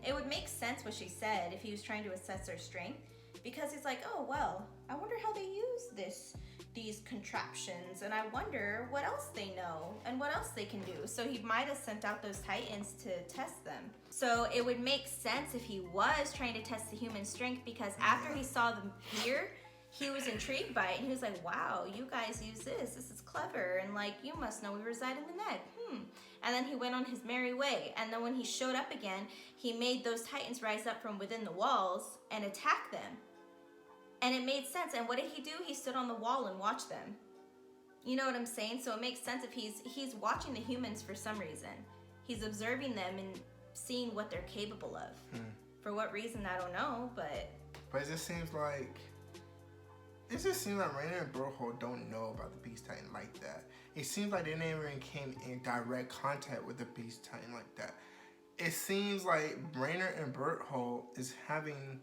It would make sense what she said if he was trying to assess their strength, because he's like, oh, well, I wonder how they use these contraptions, and I wonder what else they know and what else they can do. So he might have sent out those Titans to test them. So it would make sense if he was trying to test the human strength, because after he saw them here, he was intrigued by it, and he was like, wow, you guys use this is clever, and like, you must know we reside in the neck. And then he went on his merry way, and then when he showed up again, he made those Titans rise up from within the walls and attack them. And it made sense. And what did he do? He stood on the wall and watched them. You know what I'm saying? So it makes sense if he's watching the humans for some reason. He's observing them and seeing what they're capable of. For what reason, I don't know, but it just seems like Rainer and Berthold don't know about the Beast Titan like that. It seems like they never even came in direct contact with the Beast Titan like that. It seems like Rainer and Berthold is having...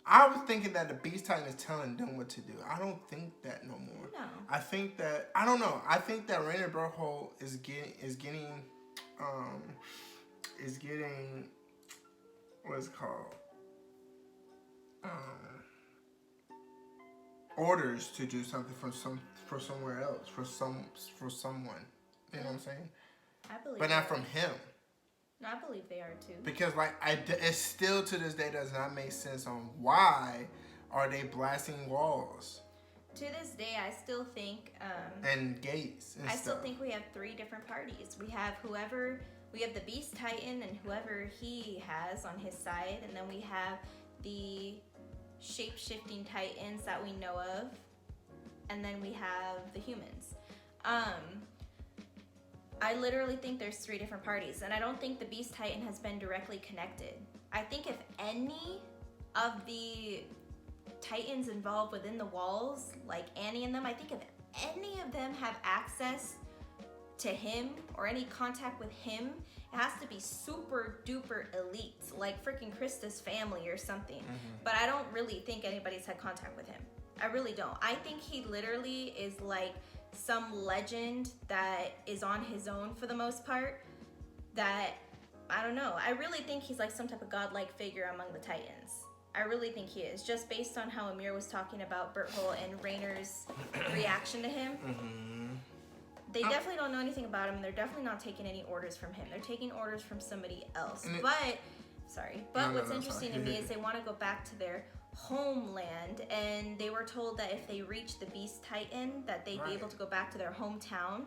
I was thinking that the Beast Titan is telling them what to do. I don't think that no more. No. I think that... I don't know. I think that Rainer and Berthold is getting what is it called? Orders to do something for somewhere else, for someone. You know what I'm saying? I believe. But not from him. No, I believe they are too. Because it still to this day does not make sense on why are they blasting walls. To this day, I still think. And gates. And still think we have three different parties. We have the Beast Titan and whoever he has on his side, and then we have the shape-shifting Titans that we know of, and then we have the humans. I literally think there's three different parties, and I don't think the Beast Titan has been directly connected. I think if any of the Titans involved within the walls, like Annie and them, I think if any of them have access to him or any contact with him, it has to be super duper elite, like freaking Krista's family or something. But I don't really think anybody's had contact with him. I really don't. I think he literally is like some legend that is on his own for the most part, that, I don't know, I really think he's like some type of godlike figure among the Titans. I really think he is, just based on how Ymir was talking about Berthold and Rainer's reaction to him. They definitely don't know anything about him. They're definitely not taking any orders from him. They're taking orders from somebody else. But what's interesting to me is they want to go back to their homeland, and they were told that if they reach the Beast Titan, that they'd be able to go back to their hometown.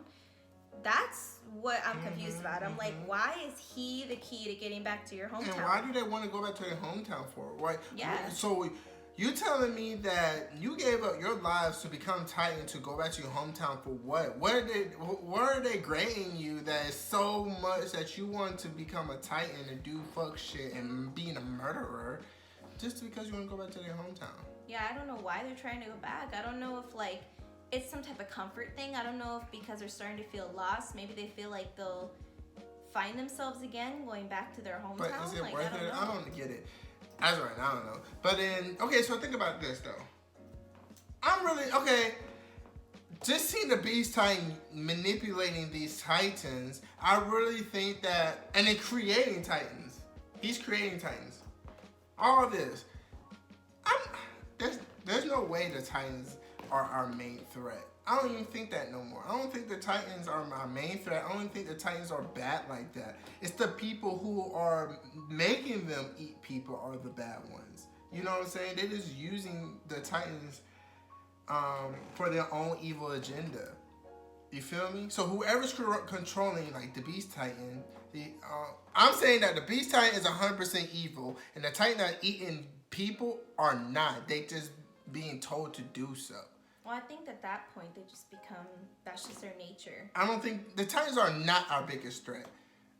That's what I'm confused about. I'm like, why is he the key to getting back to your hometown? And why do they want to go back to their hometown for? Why? Yeah. So You telling me that you gave up your lives to become Titan to go back to your hometown for what? Where are they grading you that is so much that you want to become a Titan and do fuck shit and being a murderer just because you want to go back to their hometown? Yeah, I don't know why they're trying to go back. I don't know if like it's some type of comfort thing. I don't know if because they're starting to feel lost, maybe they feel like they'll find themselves again going back to their hometown. But is it like, worth it? I don't get it. As right now, I don't know. But then, okay, so think about this though. I'm really, okay, just seeing the Beast Titan manipulating these Titans, I really think that, and then creating Titans. He's creating Titans. All this. There's no way the Titans are our main threat. I don't even think that no more. I don't think the Titans are my main threat. I don't even think the Titans are bad like that. It's the people who are making them eat people are the bad ones. You know what I'm saying? They're just using the Titans for their own evil agenda. You feel me? So whoever's controlling like the Beast Titan, I'm saying that the Beast Titan is 100% evil, and the Titan that eating people are not. They just being told to do so. Well, I think at that point they just become, that's just their nature. I don't think, the Titans are not our biggest threat.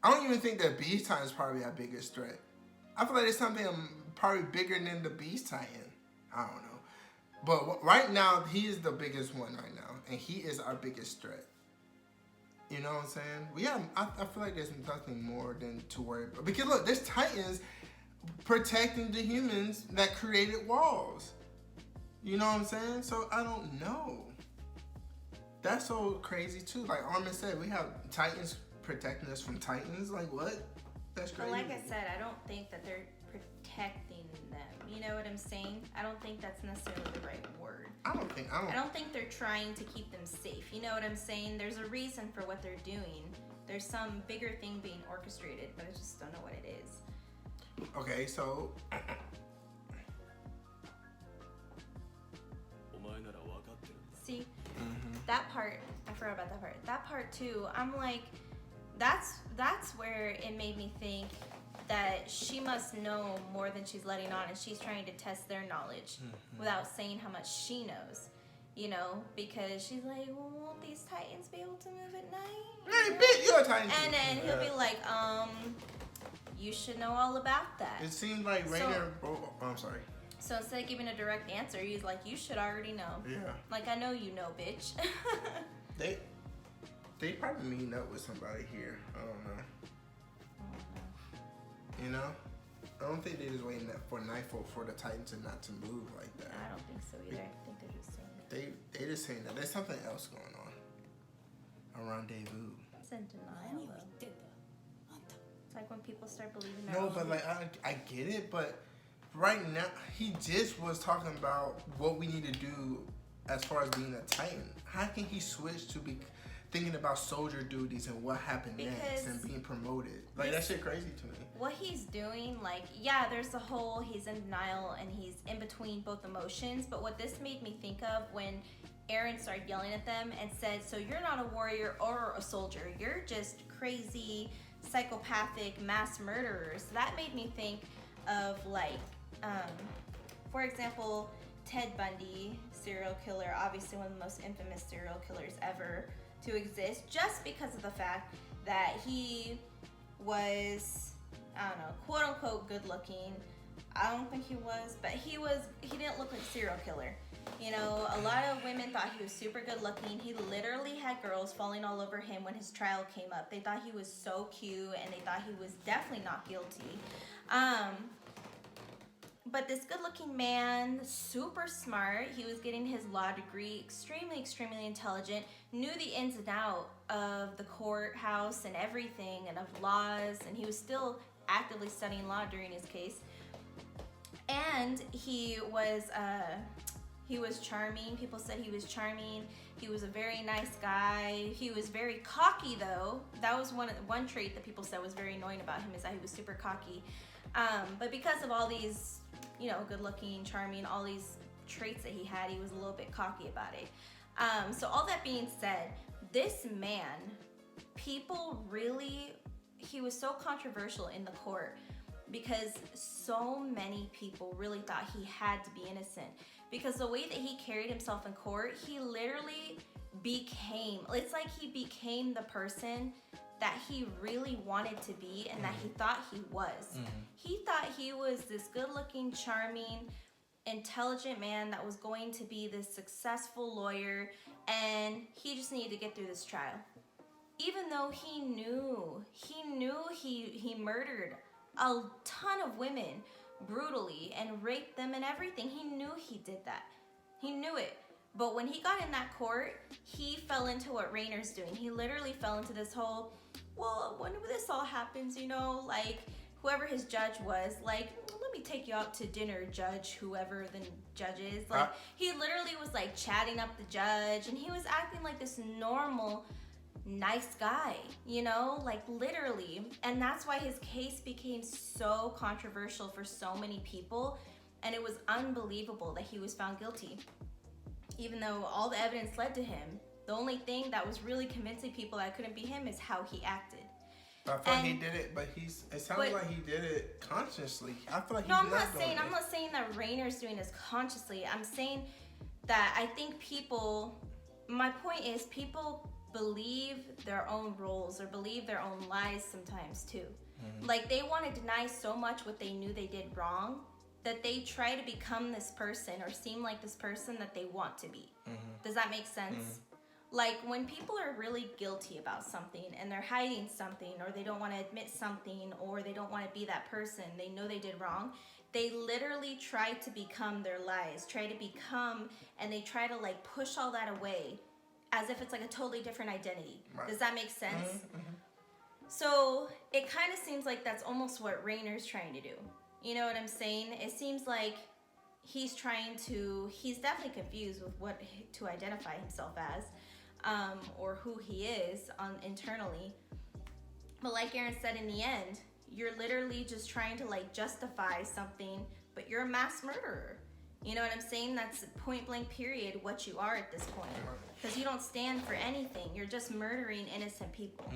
I don't even think the Beast Titan is probably our biggest threat. I feel like there's something probably bigger than the Beast Titan. I don't know. But right now, he is the biggest one right now. And he is our biggest threat. You know what I'm saying? I feel like there's nothing more than to worry about. Because look, there's Titans protecting the humans that created walls. You know what I'm saying? So I don't know. That's so crazy too. Like Armin said, we have Titans protecting us from Titans. Like what? That's crazy. But like I said, I don't think that they're protecting them. You know what I'm saying? I don't think that's necessarily the right word. I don't think they're trying to keep them safe. You know what I'm saying? There's a reason for what they're doing. There's some bigger thing being orchestrated, but I just don't know what it is. Okay, so see, that part, I forgot about that part. That part too, I'm like, that's where it made me think that she must know more than she's letting on, and she's trying to test their knowledge without saying how much she knows, you know, because she's like, well, won't these Titans be able to move at night? Hey, bitch, you're a Titan. And then he'll be like, you should know all about that. It seemed like Rainer, I'm sorry. So instead of giving a direct answer, he's like, you should already know. Yeah. Like, I know you know, bitch. They probably meeting up with somebody here. I don't know. You know? I don't think they're just waiting for nightfall for the Titans not to move like that. I don't think so either. I think they're just saying that. They just saying that. There's something else going on. A rendezvous. It's in denial, though. It's like when people start believing their No, own but like, I get it, but right now, he just was talking about what we need to do as far as being a Titan. How can he switch to be thinking about soldier duties and what happened next and being promoted? Like, that shit crazy to me. What he's doing, like, yeah, there's the whole he's in denial and he's in between both emotions, but what this made me think of when Eren started yelling at them and said, so you're not a warrior or a soldier, you're just crazy, psychopathic mass murderers. That made me think of, like, for example, Ted Bundy, serial killer, obviously one of the most infamous serial killers ever to exist, just because of the fact that he was, I don't know, quote unquote good looking. I don't think he was, but he didn't look like a serial killer. You know, a lot of women thought he was super good looking. He literally had girls falling all over him when his trial came up. They thought he was so cute and they thought he was definitely not guilty. But this good-looking man, super smart, he was getting his law degree, extremely, extremely intelligent, knew the ins and outs of the courthouse and everything, and of laws, and he was still actively studying law during his case. And he was charming. People said he was charming. He was a very nice guy. He was very cocky, though. That was one trait that people said was very annoying about him, is that he was super cocky. But because of all these, you know, good looking, charming, all these traits that he had, he was a little bit cocky about it. So all that being said, this man, people really, he was so controversial in the court because so many people really thought he had to be innocent. Because the way that he carried himself in court, he literally became, it's like he became the person that he really wanted to be and that he thought he was. He thought he was this good-looking, charming, intelligent man that was going to be this successful lawyer, and he just needed to get through this trial. Even though he knew he murdered a ton of women brutally and raped them and everything. He knew he did that. He knew it. But when he got in that court, he fell into what Rainer's doing. He literally fell into this whole, well, when this all happens, you know, like whoever his judge was, like, let me take you out to dinner, judge, whoever the judge is. Like, he literally was like chatting up the judge, and he was acting like this normal, nice guy, you know, like literally. And that's why his case became so controversial for so many people, and it was unbelievable that he was found guilty. Even though all the evidence led to him, the only thing that was really convincing people that it couldn't be him is how he acted. I feel like he did it, but it sounds like he did it consciously. I feel like he's I'm not saying that Rainer's doing this consciously. I'm saying that I think my point is people believe their own roles or believe their own lies sometimes too. Like they want to deny so much what they knew they did wrong that they try to become this person or seem like this person that they want to be. Does that make sense? Like when people are really guilty about something and they're hiding something, or they don't want to admit something, or they don't want to be that person they know they did wrong, they literally try to become their lies, and they try to like push all that away as if it's like a totally different identity. Right. Does that make sense? So it kind of seems like that's almost what Rainer's trying to do. You know what I'm saying? It seems like he's definitely confused with what to identify himself as, or who he is internally. But like Aaron said, in the end, you're literally just trying to like justify something, but you're a mass murderer. You know what I'm saying? That's point blank period what you are at this point. Because you don't stand for anything. You're just murdering innocent people.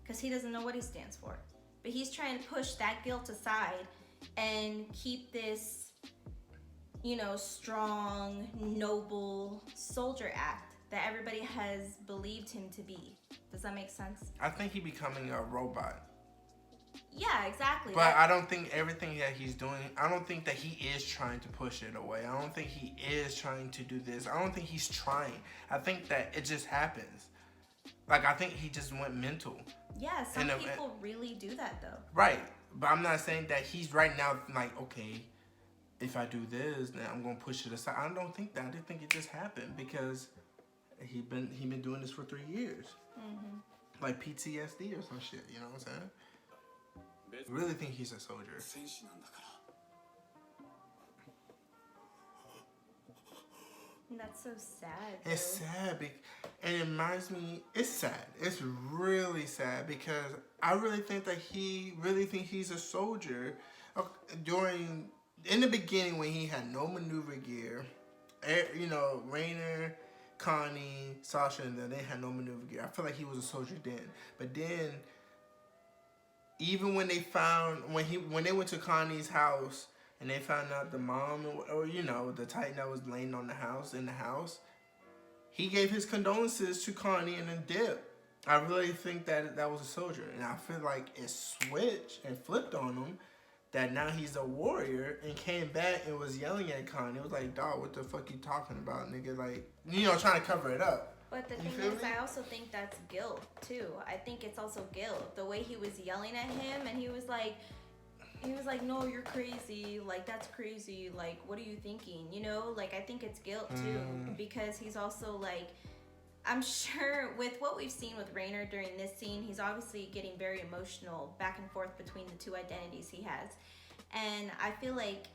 Because he doesn't know what he stands for. But he's trying to push that guilt aside and keep this, you know, strong, noble soldier act that everybody has believed him to be. Does that make sense? I think he's becoming a robot. Yeah, exactly. But I don't think everything that he's doing, I don't think that he is trying to push it away. I don't think he is trying to do this. I don't think he's trying. I think that it just happens. Like, I think he just went mental. Yeah, some people really do that, though. Right. But I'm not saying that he's right now like, okay, if I do this, then I'm going to push it aside. I don't think that. I just think it just happened because he been doing this for 3 years. Like PTSD or some shit, you know what I'm saying? I really think he's a soldier. That's so sad. Though. It's sad, and it reminds me. It's sad. It's really sad because I really think that he's a soldier. In the beginning when he had no maneuver gear, you know, Rainer, Connie, Sasha, and them, they had no maneuver gear. I feel like he was a soldier then. But then, even when they went to Connie's house. And they found out the mom, or you know, the Titan that was laying in the house, he gave his condolences to Connie and then dipped. I really think that was a soldier. And I feel like it switched and flipped on him, that now he's a warrior, and came back and was yelling at Connie. It was like, dog, what the fuck you talking about, nigga? Like, you know, trying to cover it up. But the thing is, I also think that's guilt, too. I think it's also guilt. The way he was yelling at him, and he was like, no, you're crazy. Like, that's crazy. Like, what are you thinking? You know, like, I think it's guilt, too. Because he's also, like, I'm sure with what we've seen with Rainer during this scene, he's obviously getting very emotional back and forth between the two identities he has. And I feel like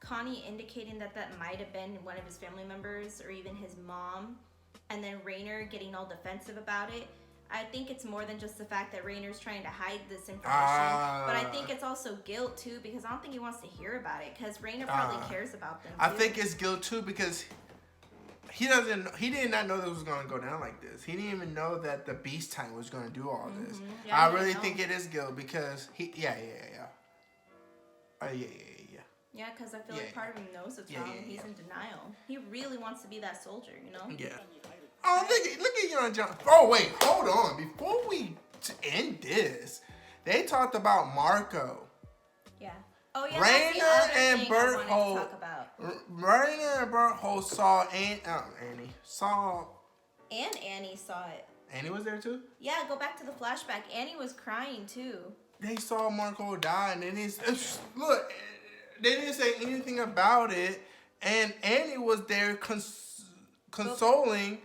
Connie indicating that might have been one of his family members or even his mom, and then Rainer getting all defensive about it. I think it's more than just the fact that Rainer's trying to hide this information, but I think it's also guilt too, because I don't think he wants to hear about it, because Rainer probably cares about them too. I think it's guilt too, because he did not know that it was going to go down like this. He didn't even know that the Beast Titan was going to do all this. Yeah, I really think it is guilt, because Yeah. Yeah, because I feel Yeah. like part of him knows it's Yeah, wrong yeah, and he's yeah. in denial. He really wants to be that soldier, you know? Yeah. Oh, look at Young John. Oh, wait, hold on. Before we end this, they talked about Marco. Yeah. Oh, yeah, that's the other and thing I wanted to Berthold. talk about. Rainer and Berthold saw And Annie saw it. Annie was there too? Yeah, go back to the flashback. Annie was crying, too. They saw Marco die, and then look, they didn't say anything about it, and Annie was there consoling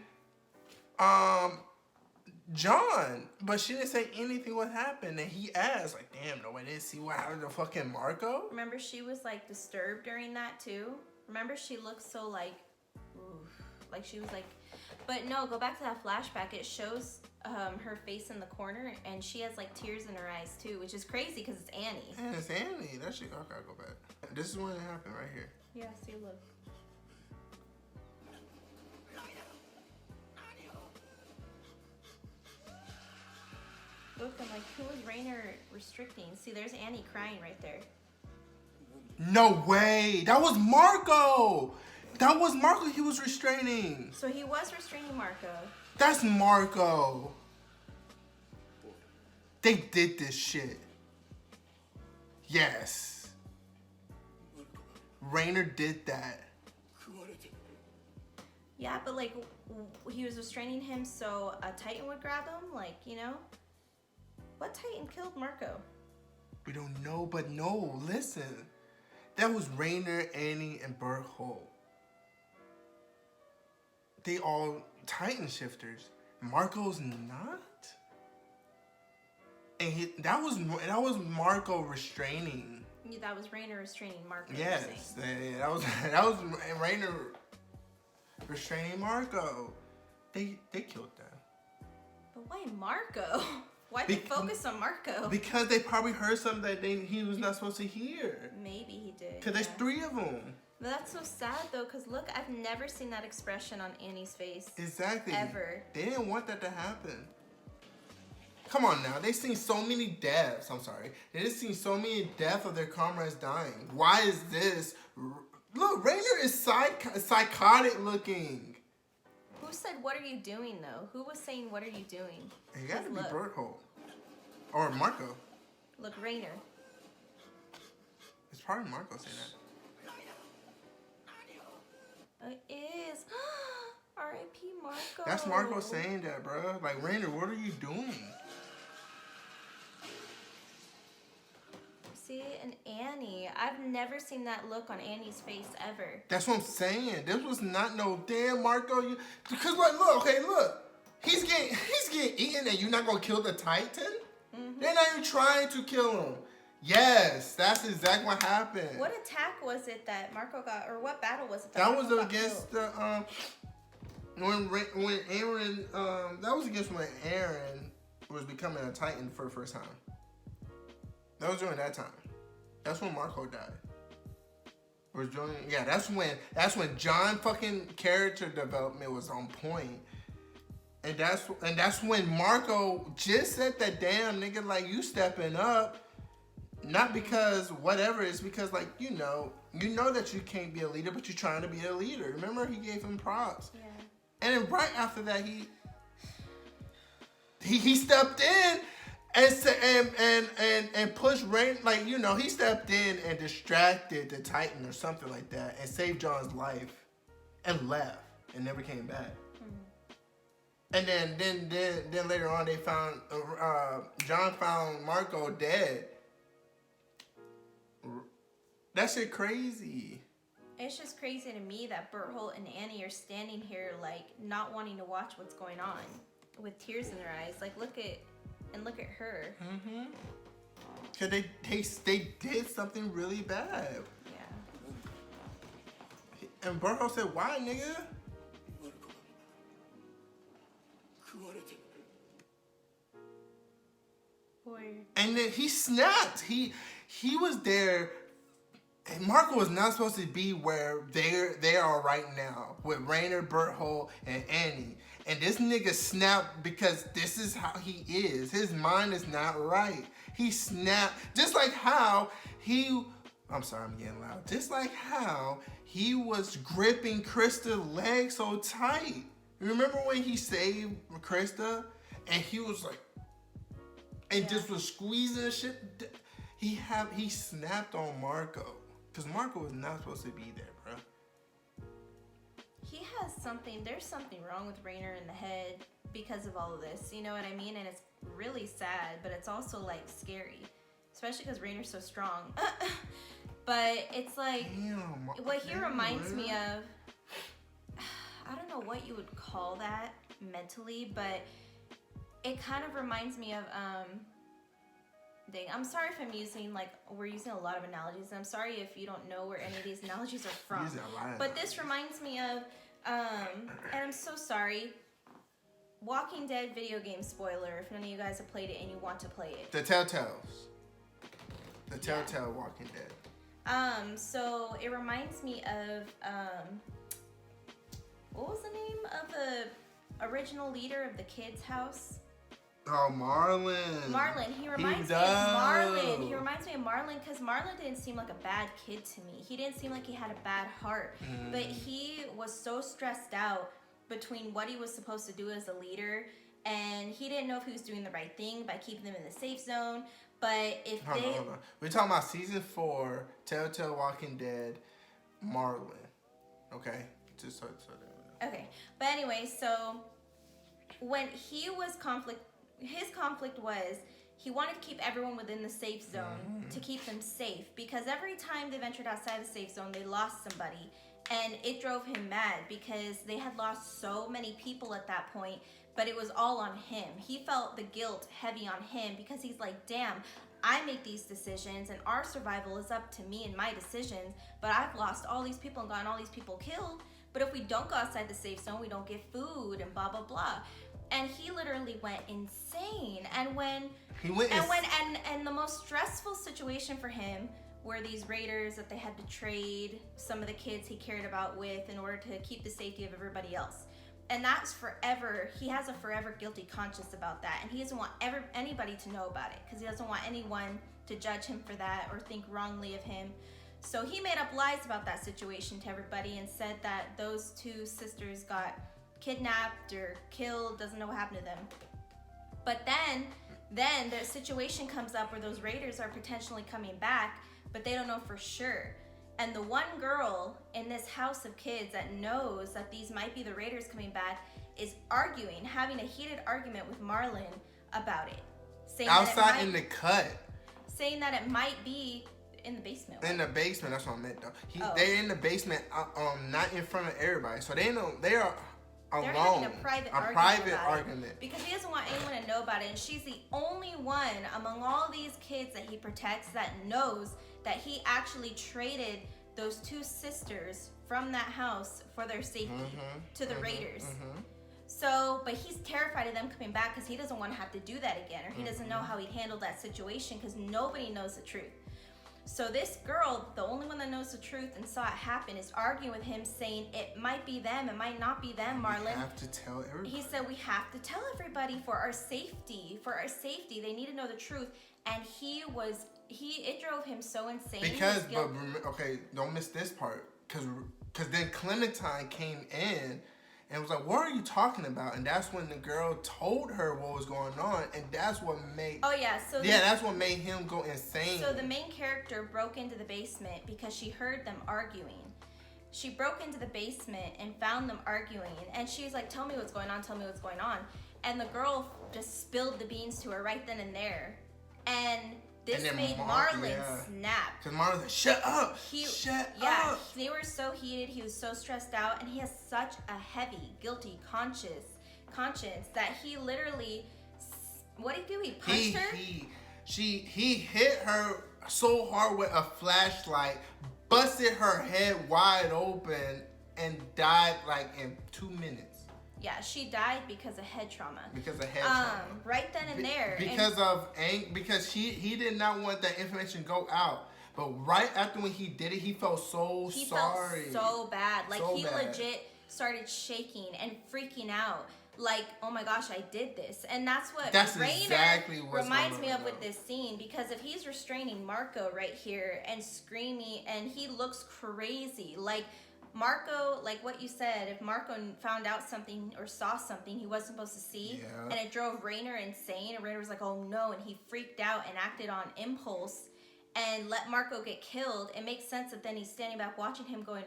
John, but she didn't say anything what happened, and he asked, like, damn, nobody didn't see what happened to fucking Marco? Remember, she was, like, disturbed during that, too? Remember, she looked so, like, oof. Like, she was, like... But, no, go back to that flashback. It shows her face in the corner, and she has, like, tears in her eyes, too, which is crazy, because it's Annie. And it's Annie. That shit, okay, go back. This is when it happened, right here. Yeah, see, look. Look, I'm like, who was Rainer restricting? See, there's Annie crying right there. No way! That was Marco! That was Marco he was restraining. So he was restraining Marco. That's Marco. They did this shit. Yes. Rainer did that. Yeah, but like, he was restraining him so a Titan would grab him? Like, you know? What Titan killed Marco? We don't know, but no, listen. That was Rainer, Annie, and Berthold. They all Titan shifters. Marco's not? And that was Marco restraining. Yeah, that was Rainer restraining Marco. Yes, that was Rainer restraining Marco. They killed that. But why Marco? Why'd they focus on Marco? Because they probably heard something that he was not supposed to hear. Maybe he did. Because there's 3 of them. But that's so sad though, because look, I've never seen that expression on Annie's face. Exactly. Ever. They didn't want that to happen. Come on now. They've seen so many deaths. I'm sorry. They just seen so many deaths of their comrades dying. Why is this? Look, Rainer is psychotic looking. Who said, what are you doing though? Who was saying, what are you doing? It got to be Look. Berthold. Or Marco. Look, Rainer. It's probably Marco saying that. It is. R.I.P. Marco. That's Marco saying that, bro. Like, Rainer, what are you doing? See, and Annie. I've never seen that look on Annie's face ever. That's what I'm saying. This was not no damn Marco. Because like, look. He's getting eaten, and you're not gonna kill the Titan? Mm-hmm. They're not even trying to kill him. Yes, that's exactly what happened. What attack was it that Marco got, or what battle was it that Marco was against killed? when Aaron that was against when Aaron was becoming a Titan for the first time. That was during that time. That's when Marco died. That's when John fucking character development was on point. And that's when Marco just said that, damn nigga, like, you stepping up. Not because whatever, it's because, like, you know that you can't be a leader, but you're trying to be a leader. Remember, he gave him props. Yeah. And then right after that, he stepped in and pushed Rain, like, you know, he stepped in and distracted the Titan or something like that and saved John's life and left and never came back. And then later on, they found John found Marco dead. That shit crazy. It's just crazy to me that Berthold and Annie are standing here, like, not wanting to watch what's going on, with tears in their eyes. Like, look at her. Mm-hmm. Cause they did something really bad. Yeah. And Berthold said, "Why, nigga?" And then he snapped. He was there. And Marco was not supposed to be where they are right now with Rainer, Berthold, and Annie. And this nigga snapped because this is how he is. His mind is not right. He snapped just like how he I'm sorry, I'm getting loud. Just like how he was gripping Krista's leg so tight. Remember when he saved Krista and he was like, and just was squeezing shit? He snapped on Marco because Marco was not supposed to be there, bro. He has something. There's something wrong with Rainer in the head because of all of this. You know what I mean? And it's really sad, but it's also like scary, especially because Rainer's so strong. But it's like what he reminds me of. I don't know what you would call that mentally, but it kind of reminds me of I'm sorry if I'm using we're using a lot of analogies, and I'm sorry if you don't know where any of these analogies are from. But this reminds me of and I'm so sorry. Walking Dead video game spoiler if none of you guys have played it and you want to play it. The Telltales. The Telltale Walking Dead. So it reminds me of what was the name of the original leader of the kids' house? Oh, Marlon. Marlon. He reminds me of Marlon. He reminds me of Marlon because Marlon didn't seem like a bad kid to me. He didn't seem like he had a bad heart. But he was so stressed out between what he was supposed to do as a leader, and he didn't know if he was doing the right thing by keeping them in the safe zone. But if hold on. We're talking about season 4, Telltale Walking Dead, Marlon. Okay? Just so okay. But anyway, so when he was his conflict was he wanted to keep everyone within the safe zone to keep them safe, because every time they ventured outside the safe zone, they lost somebody. And it drove him mad because they had lost so many people at that point, but it was all on him. He felt the guilt heavy on him because he's like, damn, I make these decisions and our survival is up to me and my decisions, but I've lost all these people and gotten all these people killed. But if we don't go outside the safe zone, we don't get food and blah, blah, blah. And he literally went insane. And and the most stressful situation for him were these raiders that they had to trade some of the kids he cared about with in order to keep the safety of everybody else. And that's forever. He has a forever guilty conscience about that. And he doesn't want anybody to know about it because he doesn't want anyone to judge him for that or think wrongly of him. So he made up lies about that situation to everybody and said that those 2 sisters got kidnapped or killed, doesn't know what happened to them. But then the situation comes up where those raiders are potentially coming back, but they don't know for sure. And the one girl in this house of kids that knows that these might be the raiders coming back is having a heated argument with Marlon about it. Saying outside in the cut. Saying that it might be in the basement. In the basement, that's what I meant though. They're in the basement, not in front of everybody. So they are alone. They're having a private argument because he doesn't want anyone to know about it, and she's the only one among all these kids that he protects that knows that he actually traded those 2 sisters from that house for their safety to the raiders. So, but he's terrified of them coming back because he doesn't want to have to do that again, or he doesn't know how he'd handle that situation because nobody knows the truth. So this girl, the only one that knows the truth and saw it happen, is arguing with him saying it might be them, it might not be them, Marlon. We have to tell everybody. He said we have to tell everybody for our safety. For our safety, they need to know the truth. And it drove him so insane. Because, don't miss this part. Because then Clementine came in and was like, what are you talking about? And that's when the girl told her what was going on, and that's what made... Oh, yeah. That's what made him go insane. So the main character broke into the basement because she heard them arguing. She broke into the basement and found them arguing, and she's like, tell me what's going on, tell me what's going on. And the girl just spilled the beans to her right then and there. And this made Marlon snap. Because Marlon's like, shut up! Shut up! They were so heated, he was so stressed out, and he has such a heavy, guilty conscience that he literally, what did he do? He punched her? He hit her so hard with a flashlight, busted her head wide open, and died in 2 minutes. Yeah, she died because of head trauma. Right then and there. Because he did not want that information to go out. But right after when he did it, he felt sorry. He felt so bad. Legit started shaking and freaking out. like, oh my gosh, I did this. And that's what Rainer exactly what's reminds going me on of with this scene, because if he's restraining Marco right here and screaming, and he looks crazy, like Marco, like what you said, if Marco found out something or saw something he wasn't supposed to see, and it drove Rainer insane, and Rainer was like, oh no, and he freaked out and acted on impulse and let Marco get killed, it makes sense that then he's standing back watching him going,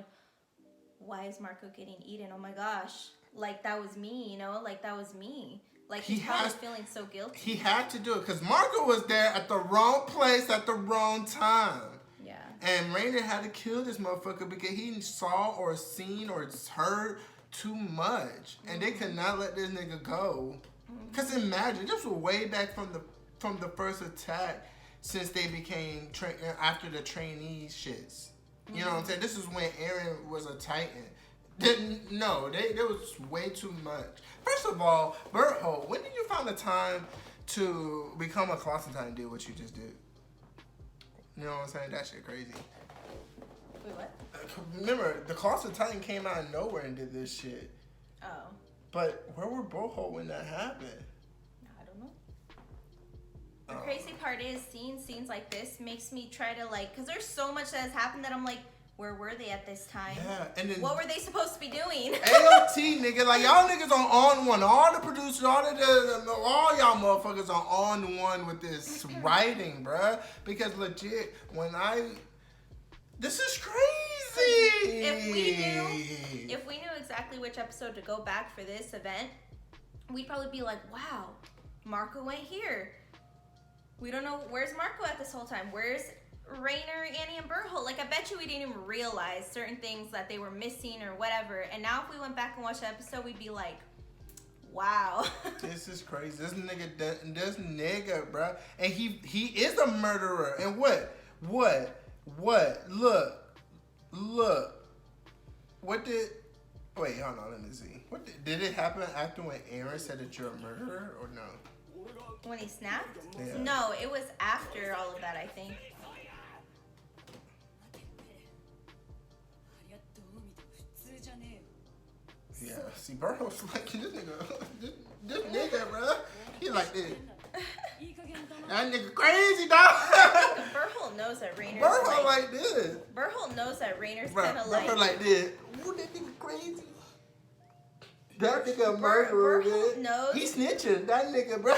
why is Marco getting eaten? Oh my gosh. Like, that was me, you know? Like, that was me. Like, he's probably feeling so guilty. He had to do it because Marco was there at the wrong place at the wrong time. Yeah. And Rainer had to kill this motherfucker because he saw or seen or heard too much. And they could not let this nigga go. Because imagine, this was way back from the first attack since they became, after the trainee shits. You know what I'm saying? This is when Eren was a Titan. There was way too much. First of all, Berthold, when did you find the time to become a Colossal Titan and do what you just did? You know what I'm saying? That shit crazy. Wait, what? Remember, the Colossal Titan came out of nowhere and did this shit. Oh. But where were Berthold when that happened? I don't know. The crazy part is seeing scenes like this makes me try to, like, because there's so much that has happened that I'm like, where were they at this time? Yeah, and then what were they supposed to be doing? AOT, nigga, like y'all niggas on one. All the producers, all y'all motherfuckers are on one with this writing, bruh. Because legit, this is crazy. If we knew exactly which episode to go back for this event, we'd probably be like, wow, Marco went here. We don't know, where's Marco at this whole time? Where's Rainer, Annie, and Berthold? Like, I bet you we didn't even realize certain things that they were missing or whatever. And now if we went back and watched the episode, we'd be like, wow. This is crazy. This nigga, bro. And he is a murderer. And what? Look. Wait, hold on, let me see. Did it happen after when Eren said that you're a murderer or no? When he snapped? Yeah. No, it was after all of that, I think. Yeah, see, Berthold's like, this nigga, bro. He like this. That nigga crazy, dog. Berthold knows that Rainer's like this. Berthold knows that Rainer's kind of like... Berthold like this. Ooh, that nigga crazy. That nigga a murderer, Berthold knows... He snitching, that nigga, bro.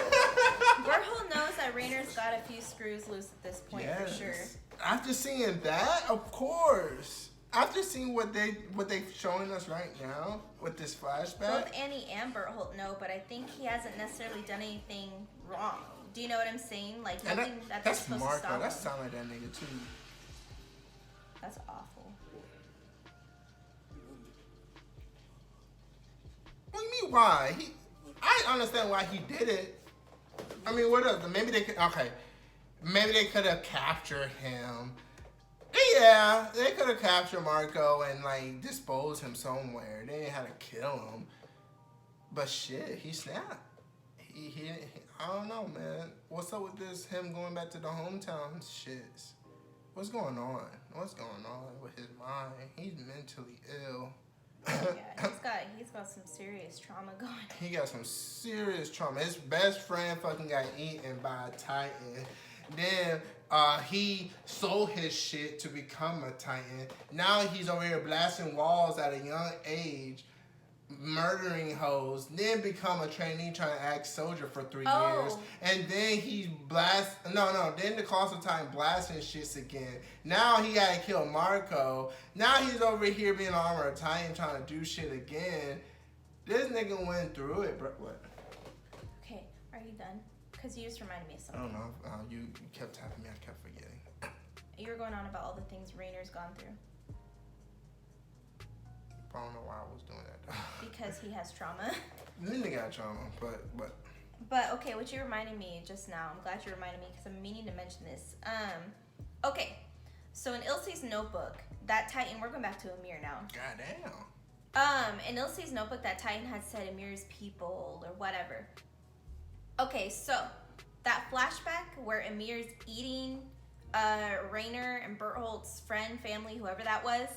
Berthold knows that Rainer's got a few screws loose at this point, for sure. After seeing that, of course. After seeing what they're showing us right now with this flashback. Both Annie and Berthold know, but I think he hasn't necessarily done anything wrong. Do you know what I'm saying? Like, nothing that's supposed to stop him. That sound like that nigga too. That's awful. What do you mean why? I understand why he did it. I mean, what else? Maybe they could have captured him. Yeah, they could have captured Marco and like disposed him somewhere. They didn't have to kill him. But shit, he snapped. He I don't know, man. What's up with this? Him going back to the hometown shits. What's going on? What's going on with his mind? He's mentally ill. Yeah, he's got some serious trauma going. He got some serious trauma. His best friend fucking got eaten by a Titan. Then he sold his shit to become a Titan. Now he's over here blasting walls at a young age, murdering hoes, then become a trainee trying to act soldier for 3 years. And then he then the Colossal Titan blasting shits again. Now he gotta kill Marco. Now he's over here being an armored Titan trying to do shit again. This nigga went through it, bro. What? Okay, are you done? Because you just reminded me of something. I don't know. You kept tapping me. I kept forgetting. You were going on about all the things Rainer's gone through. I don't know why I was doing that, though. Because he has trauma. This nigga got trauma, but... But, okay, what you reminded me just now, I'm glad you reminded me because I'm meaning to mention this. Okay, so in Ilses Notebook, that Titan, we're going back to Ymir now. Goddamn. In Ilses Notebook, that Titan had said Ymir's people or whatever. Okay, so that flashback where Ymir's eating Rainer and Berthold's friend, family, whoever that was,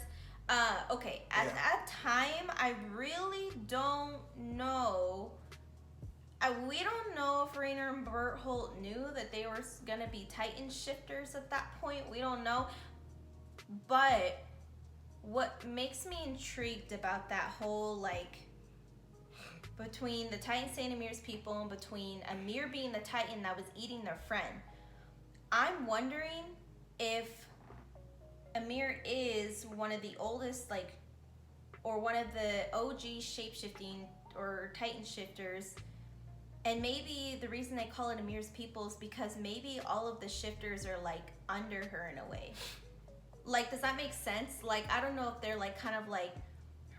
Okay. At that time, I really don't know. We don't know if Rainer and Berthold knew that they were gonna be Titan shifters at that point. We don't know. But what makes me intrigued about that whole, like, between the Titan saying Ymir's people and between Ymir being the Titan that was eating their friend, I'm wondering if Ymir is one of the oldest, like, or one of the OG shapeshifting or Titan shifters, and maybe the reason they call it Ymir's people is because maybe all of the shifters are, like, under her in a way. Like, does that make sense? Like, I don't know if they're, like, kind of, like,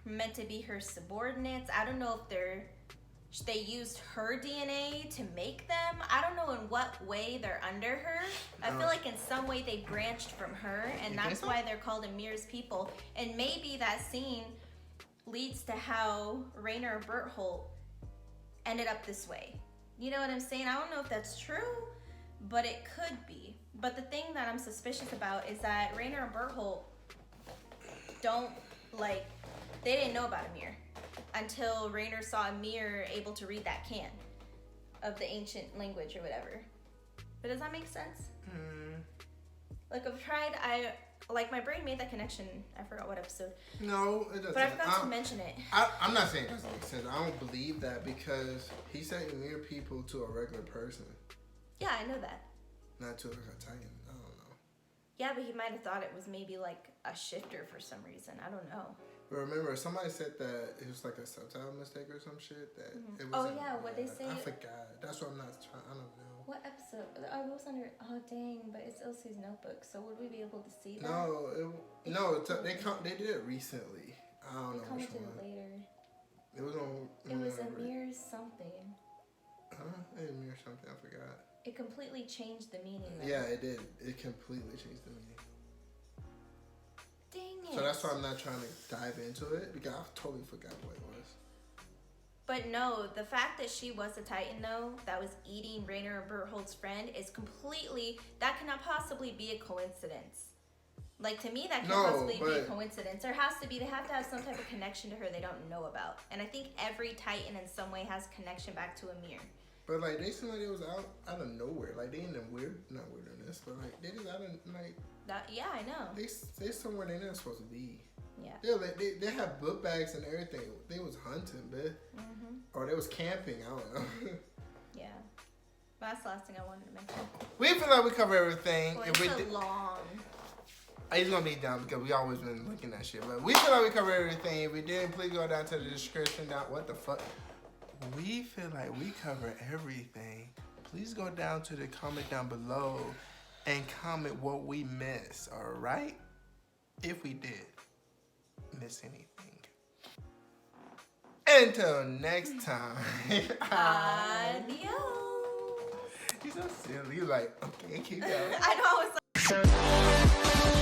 meant to be her subordinates. I don't know if they used her DNA to make them. I don't know in what way they're under her. I feel like in some way they branched from her, and that's why they're called Ymir's people. And maybe that scene leads to how Rainer and Berthold ended up this way. You know what I'm saying? I don't know if that's true, but it could be. But the thing that I'm suspicious about is that Rainer and Berthold they didn't know about Ymir until Rainer saw Ymir able to read that can of the ancient language or whatever. But does that make sense? Like, my brain made that connection. I forgot what episode. No, it doesn't. But I forgot to mention it. I'm not saying it doesn't make sense. I don't believe that because he said Ymir people to a regular person. Yeah, I know that. Not to like a Titan. I don't know. Yeah, but he might have thought it was maybe like a shifter for some reason. I don't know. But remember, somebody said that it was like a subtitle mistake or some shit. That it was. Oh yeah, what they say? I forgot. That's what I'm not trying. I don't know. What episode? Oh, it was under. Oh dang! But it's Ilses Notebook. So would we be able to see that? They did it recently. I don't know which one. Later. It was on. It was Ymir something. Ymir something. I forgot. It completely changed the meaning. Yeah, it did. It completely changed the meaning. Dang it. So that's why I'm not trying to dive into it because I totally forgot what it was. But no, the fact that she was a Titan though, that was eating Rainer and Berthold's friend is completely, that cannot possibly be a coincidence. Like, to me, that can't possibly be a coincidence. They have to have some type of connection to her they don't know about. And I think every Titan in some way has connection back to Ymir. But like they seem like it was out of nowhere. Like they in the not wilderness, but like they just out of like. Yeah, I know. They somewhere they're not supposed to be. Yeah. Yeah, like they have book bags and everything. They was hunting, but or they was camping. I don't know. Yeah. That's the last thing I wanted to mention. We feel like we cover everything. Well, it's long. It's gonna be down because we always been looking at shit. But we feel like we cover everything. If we didn't, please go down to the description. What the fuck? We feel like we cover everything. Please go down to the comment down below and comment what we missed, alright? If we did miss anything. Until next time. Adios. You're so silly. You're like, okay, keep going. I know, I was like...